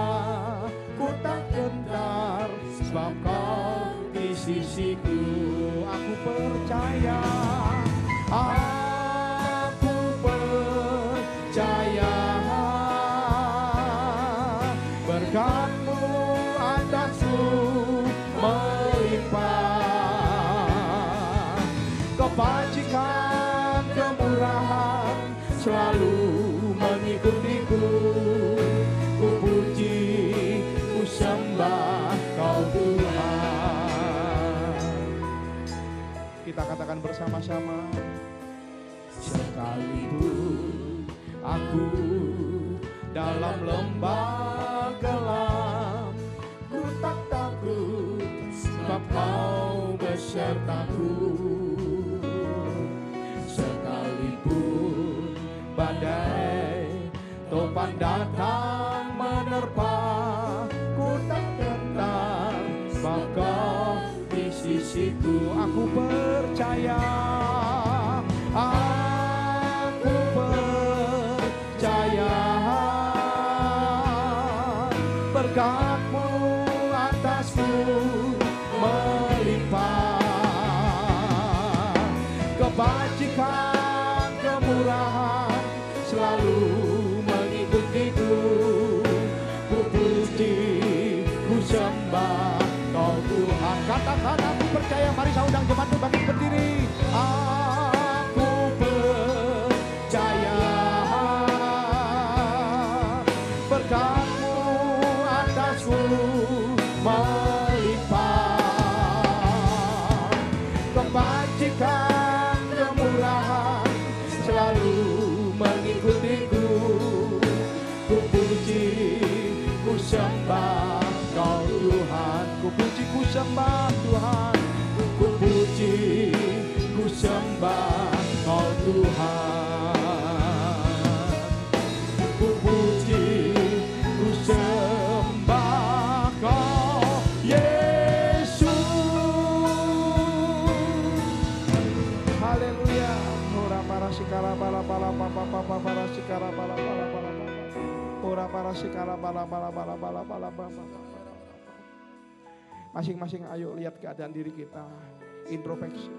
ku tak gentar, sebab Kau di sisiku. Aku percaya, aku percaya berkat-Mu atasku melimpah, kebajikan kemurahan selalu mengikutiku. Ku puji, ku sembah Kau Tuhan. Kita katakan bersama-sama. Sekalipun aku dalam lembah gelap, ku tak takut, sebab Kau besertaku. Sekalipun badai topan datang menerpa, ku tak gentar, sebab Kau di sisiku. Aku percaya, aku percaya berkat-Mu atasku melimpah, kebajikan kemurahan selalu mengikutiku. Ku puji, ku sembah Kau Tuhan. Katakan aku percaya, mari saya undang jemaat bagi berdiri. Aku percaya berkat-Mu atasku melimpah, kebajikan kemurahan selalu mengikutiku. Ku puji, ku sembah Kau Tuhan. Ku puji, ku sembah Tuhan. Ku puji, ku sembah Kau Tuhan. Ku puji, ku sembah Kau Yesus. Haleluya. Ora para sikara bala bala papa papa para sikara bala bala bala bala. Ora para sikara bala bala bala bala bala bala. Masing-masing ayo lihat keadaan diri kita, introspeksi.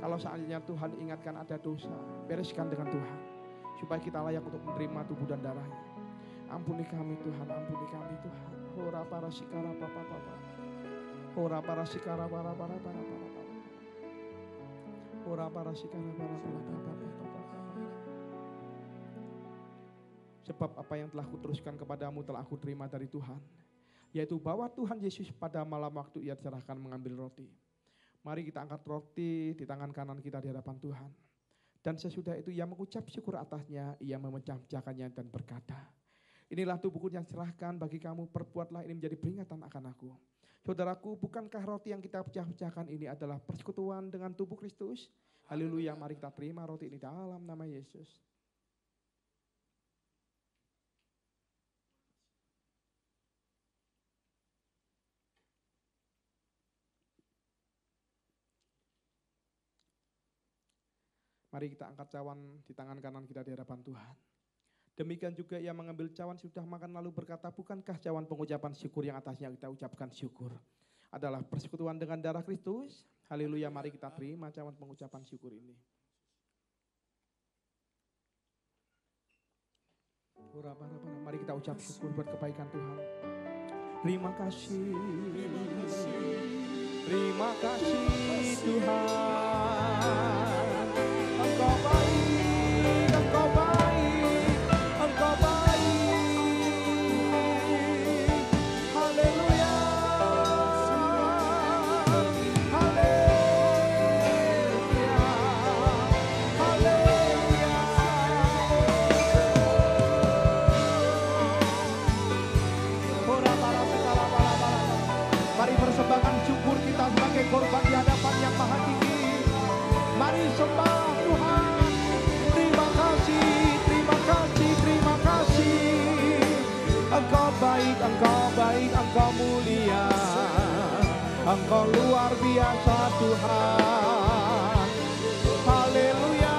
Kalau seandainya Tuhan ingatkan ada dosa, bereskan dengan Tuhan, supaya kita layak untuk menerima tubuh dan darahnya. Ampuni kami Tuhan, ampuni kami Tuhan. Ora para sikara papa papa. Ora para sikara para para para para para. Ora para sikara para para para para para. Sebab apa yang telah kuteruskan kepadamu telah aku terima dari Tuhan. Yaitu bahwa Tuhan Yesus pada malam waktu ia diserahkan mengambil roti. Mari kita angkat roti di tangan kanan kita di hadapan Tuhan. Dan sesudah itu ia mengucap syukur atasnya, ia memecah-mecahkannya dan berkata, inilah tubuhku yang serahkan bagi kamu, perbuatlah ini menjadi peringatan akan aku. Saudaraku, bukankah roti yang kita pecah-pecahkan ini adalah persekutuan dengan tubuh Kristus? Haleluya, mari kita terima roti ini dalam nama Yesus. Mari kita angkat cawan di tangan kanan kita di hadapan Tuhan. Demikian juga ia mengambil cawan sudah makan lalu berkata, bukankah cawan pengucapan syukur yang atasnya kita ucapkan syukur adalah persekutuan dengan darah Kristus? Haleluya, mari kita terima cawan pengucapan syukur ini. Mari kita ucap syukur buat kebaikan Tuhan. Terima kasih. Terima kasih Tuhan. Engkau baik, Engkau baik, Engkau baik. Haleluya, haleluya, haleluya. Mari persembahkan syukur kita sebagai korban di hadapan yang maha tinggi. Mari sembah Tuhan. Terima kasih, terima kasih, terima kasih. Engkau baik, Engkau baik, Engkau mulia. Engkau luar biasa Tuhan. Haleluya.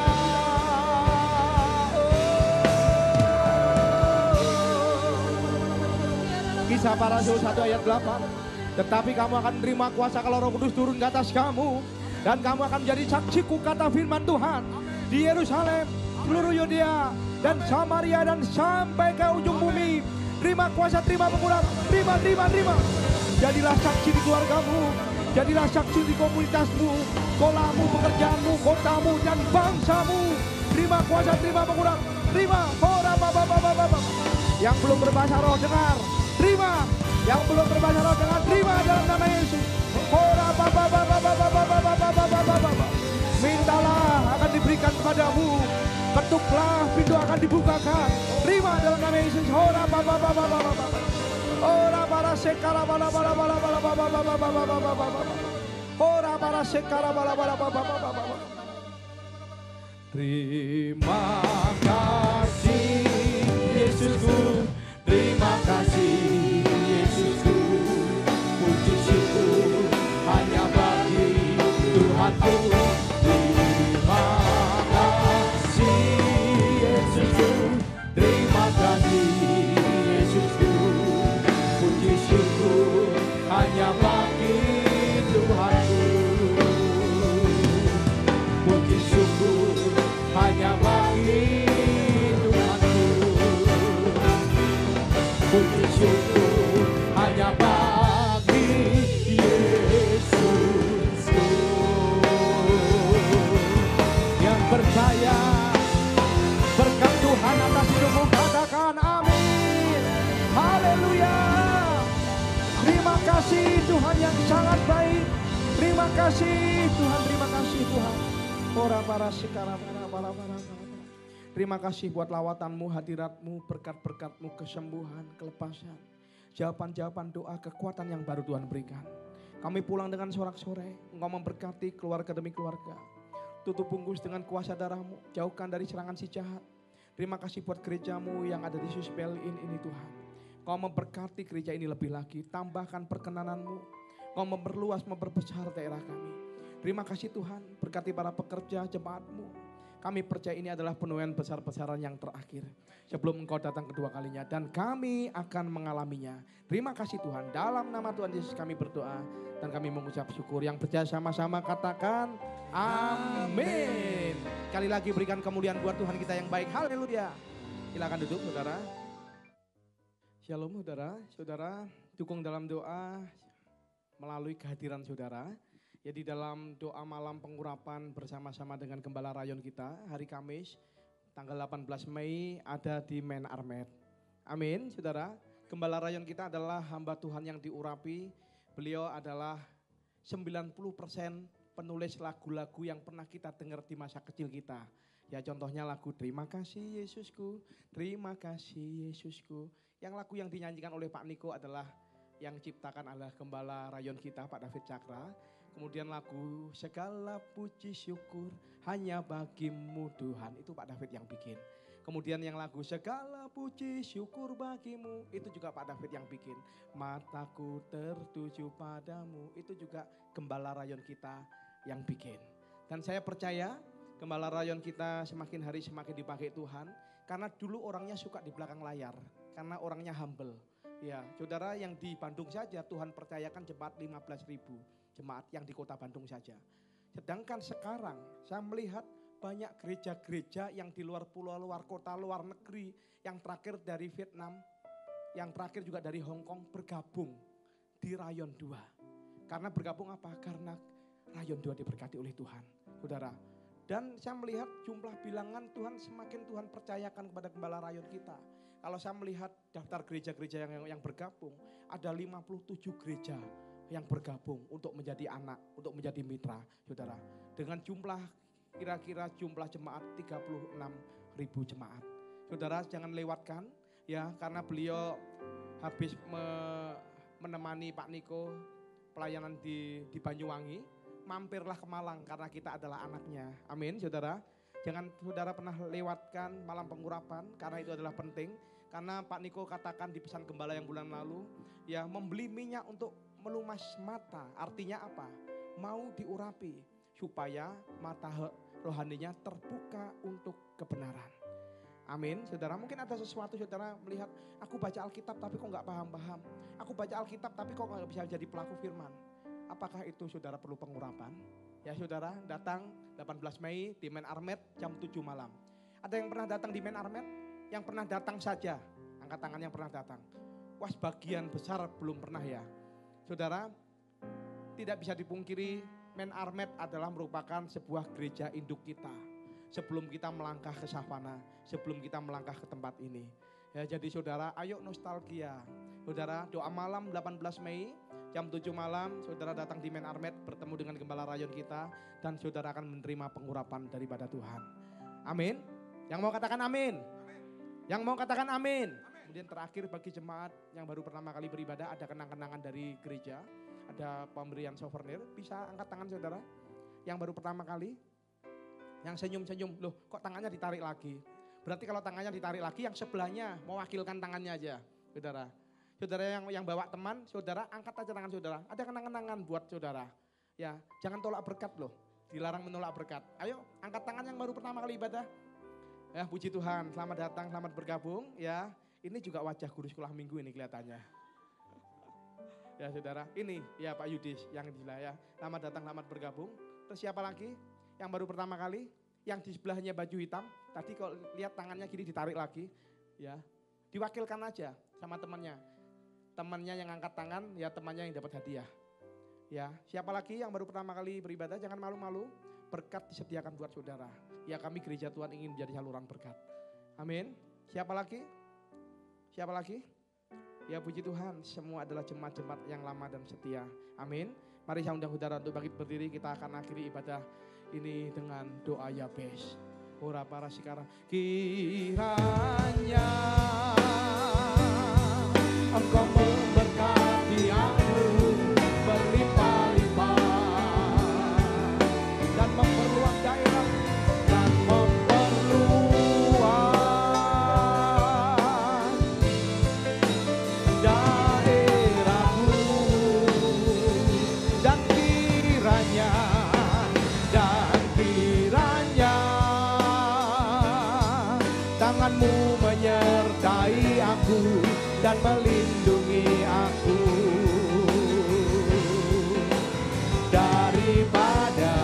Kisah para Rasul 1 ayat 8. Tetapi kamu akan menerima kuasa kalau Roh Kudus turun ke atas kamu. Dan kamu akan menjadi saksiku, kata firman Tuhan, di Yerusalem, seluruh Yudea dan Samaria dan sampai ke ujung bumi. Terima kuasa, terima pengurapan, terima. Jadilah saksi di keluargamu, jadilah saksi di komunitasmu, sekolahmu, pekerjaanmu, kotamu dan bangsamu. Terima kuasa, terima pengurapan, terima. Yang belum berbahasa roh dengar, terima. Yang belum berbahasa roh dengar, terima dalam nama Yesus. Mintalah akan diberikan kepadamu, ketuklah pintu akan dibukakan. Terima dalam nama Yesus. Terima kasih Yesusku, terima kasih Yesusku. Puji syukur hanya bagi Tuhanku. Terima kasih Yesusku, terima kasih Yesusku. Puji syukur hanya bagi Tuhanku. Puji syukur hanya bagi Tuhanku. Puji syukur hanya bagi Yesusku. Yang percaya berkat Tuhan atas hidupmu katakan amin. Haleluya. Terima kasih Tuhan yang sangat baik. Terima kasih Tuhan, terima kasih Tuhan. Terima kasih buat lawatanmu, hadiratmu, berkat-berkatmu, kesembuhan, kelepasan. Jawaban-jawaban doa, kekuatan yang baru Tuhan berikan. Kami pulang dengan sorak-sorai, Engkau memberkati keluarga demi keluarga. Tutup bungkus dengan kuasa darah-Mu, jauhkan dari serangan si jahat. Terima kasih buat gereja-Mu yang ada di Suspelin ini Tuhan. Kau memberkati gereja ini lebih lagi, tambahkan perkenanan-Mu. Kau memperluas, memperbesar daerah kami. Terima kasih Tuhan, berkati para pekerja jemaat-Mu. Kami percaya ini adalah penuaian besar-besaran yang terakhir sebelum Engkau datang kedua kalinya, dan kami akan mengalaminya. Terima kasih Tuhan, dalam nama Tuhan Yesus kami berdoa dan kami mengucap syukur. Yang percaya sama-sama katakan amin. Kali lagi berikan kemuliaan buat Tuhan kita yang baik. Haleluya. Silakan duduk saudara. Shalom saudara. Saudara dukung dalam doa melalui kehadiran saudara. Ya, di dalam doa malam pengurapan bersama-sama dengan Gembala Rayon kita hari Kamis tanggal 18 Mei ada di Main Armet. Amin, saudara. Gembala rayon kita adalah hamba Tuhan yang diurapi. Beliau adalah 90% penulis lagu-lagu yang pernah kita dengar di masa kecil kita. Ya contohnya lagu Terima Kasih Yesusku, Terima Kasih Yesusku. Yang lagu yang dinyanyikan oleh Pak Niko adalah yang ciptakan adalah gembala rayon kita Pak David Cakra. Kemudian lagu Segala Puji Syukur Hanya Bagimu Tuhan, itu Pak David yang bikin. Kemudian yang lagu Segala Puji Syukur Bagimu, itu juga Pak David yang bikin. Mataku tertuju padamu, itu juga gembala rayon kita yang bikin. Dan saya percaya gembala rayon kita semakin hari semakin dipakai Tuhan. Karena dulu orangnya suka di belakang layar, karena orangnya humble. Ya, saudara, yang di Bandung saja Tuhan percayakan jemaat 15.000 jemaat yang di kota Bandung saja. Sedangkan sekarang saya melihat banyak gereja-gereja yang di luar pulau, luar kota, luar negeri, yang terakhir dari Vietnam, yang terakhir juga dari Hong Kong bergabung di Rayon 2. Karena bergabung apa? Karena Rayon 2 diberkati oleh Tuhan, saudara. Dan saya melihat jumlah bilangan Tuhan semakin Tuhan percayakan kepada gembala rayon kita. Kalau saya melihat daftar gereja-gereja yang bergabung, ada 57 gereja yang bergabung untuk menjadi anak, untuk menjadi mitra, saudara. Dengan jumlah kira-kira jumlah jemaat 36.000 jemaat. Saudara jangan lewatkan ya, karena beliau habis menemani Pak Niko pelayanan di Banyuwangi, mampirlah ke Malang karena kita adalah anaknya. Amin, saudara. Jangan saudara pernah lewatkan malam pengurapan karena itu adalah penting. Karena Pak Niko katakan di pesan gembala yang bulan lalu, ya membeli minyak untuk melumas mata. Artinya apa? Mau diurapi supaya mata rohaninya terbuka untuk kebenaran. Amin, saudara. Mungkin ada sesuatu saudara melihat, aku baca Alkitab tapi kok gak paham-paham. Aku baca Alkitab tapi kok gak bisa jadi pelaku firman. Apakah itu saudara perlu pengurapan? Ya saudara, datang 18 Mei di Main Armet jam 7 malam. Ada yang pernah datang di Main Armet? Yang pernah datang saja, angkat tangan yang pernah datang. Wah, sebagian besar belum pernah ya. Saudara, tidak bisa dipungkiri Main Armet adalah merupakan sebuah gereja induk kita. Sebelum kita melangkah ke Savana, sebelum kita melangkah ke tempat ini. Ya, jadi saudara, ayo nostalgia. Saudara, doa malam 18 Mei jam 7 malam, saudara datang di Main Armet bertemu dengan gembala rayon kita dan saudara akan menerima pengurapan daripada Tuhan. Amin. Yang mau katakan amin? Yang mau katakan amin? Kemudian terakhir bagi jemaat yang baru pertama kali beribadah, ada kenang-kenangan dari gereja, ada pemberian souvenir, bisa angkat tangan saudara. Yang baru pertama kali, yang senyum-senyum, loh kok tangannya ditarik lagi? Berarti kalau tangannya ditarik lagi, yang sebelahnya mewakilkan tangannya aja, saudara. Saudara yang bawa teman, saudara angkat aja tangan saudara. Ada kenang-kenangan buat saudara. Ya, jangan tolak berkat loh. Dilarang menolak berkat. Ayo, angkat tangan yang baru pertama kali ibadah. Ya, puji Tuhan, selamat datang, selamat bergabung. Ya, ini juga wajah guru sekolah minggu ini kelihatannya. Ya, saudara, ini ya Pak Yudis yang gila ya. Selamat datang, selamat bergabung. Terus siapa lagi? Yang baru pertama kali, yang di sebelahnya baju hitam. Tadi kalau lihat tangannya gini ditarik lagi. Ya, diwakilkan aja sama temannya. Temannya yang angkat tangan, ya temannya yang dapat hadiah. Ya, siapa lagi yang baru pertama kali beribadah, jangan malu-malu. Berkat disediakan buat saudara. Ya, kami gereja Tuhan ingin menjadi saluran berkat. Amin. Siapa lagi? Siapa lagi? Ya, puji Tuhan, semua adalah jemaat-jemaat yang lama dan setia. Amin. Mari saya undang saudara untuk bangkit berdiri, kita akan akhiri ibadah ini dengan doa Yabes. Ora para sekarang. Kiranya Engkau memberkati aku berlimpah-limpah dan memperluas daerah dan memperluas daerahmu dan kiranya tanganmu menyertai aku dan melindungi aku daripada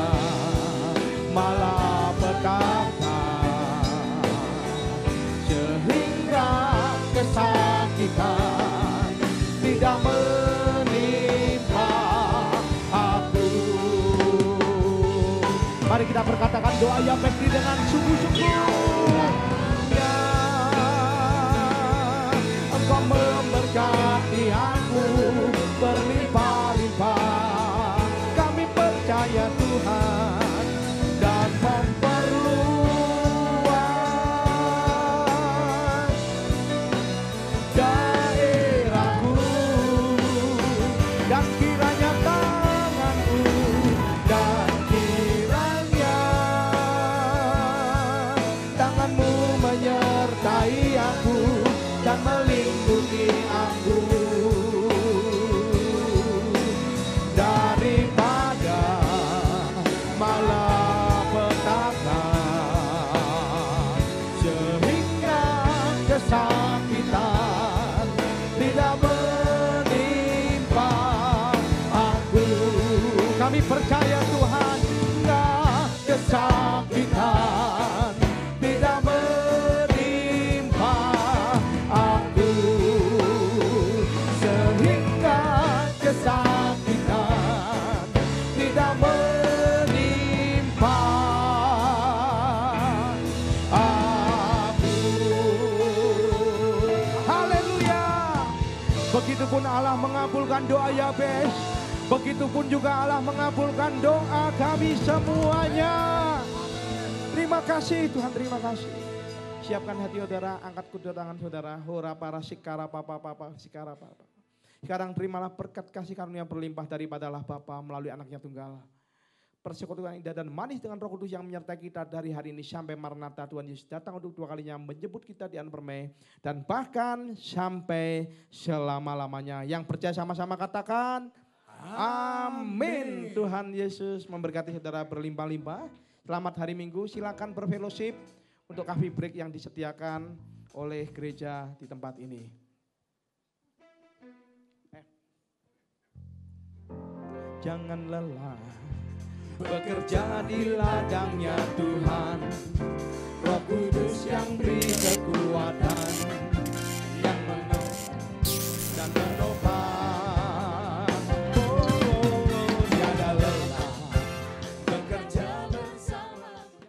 malapetaka sehingga kesakitan tidak menimpa aku. Mari kita berkatakan doa Yabes ini dengan sungguh-sungguh. Ya, Engkau memberkati aku berlimpah-limpah. Kami percaya Tuhan dan memperluas daerahku, dan kiranya tanganku, dan kiranya tanganmu menyertai aku dan melindungi aku daripada malapetaka, sehingga kesakitan tidak menimpa aku. Kami percaya Tuhan, enggak kesakitan tidak menimpa aku, sehingga kesakitan tidak menimpa aku. Haleluya. Begitupun Allah mengabulkan doa Yabes, begitupun juga Allah mengabulkan doa kami semuanya. Terima kasih Tuhan, terima kasih. Siapkan hati saudara, angkat kedua tangan saudara. Hora para sikara papa sikara papa. Sekarang terimalah berkat kasih karunia berlimpah daripada Allah Bapa melalui anaknya tunggal. Persekutuan indah dan manis dengan Roh Kudus yang menyertai kita dari hari ini sampai Maranatha. Tuhan Yesus datang untuk dua kalinya menjemput kita di permai dan bahkan sampai selama-lamanya. Yang percaya sama-sama katakan amin. Tuhan Yesus memberkati saudara berlimpah-limpah. Selamat hari Minggu, silakan berfellowship untuk coffee break yang disediakan oleh gereja di tempat ini. Jangan lelah bekerja di ladangnya Tuhan, Roh Kudus yang beri kekuatan yang menolong dan menolong.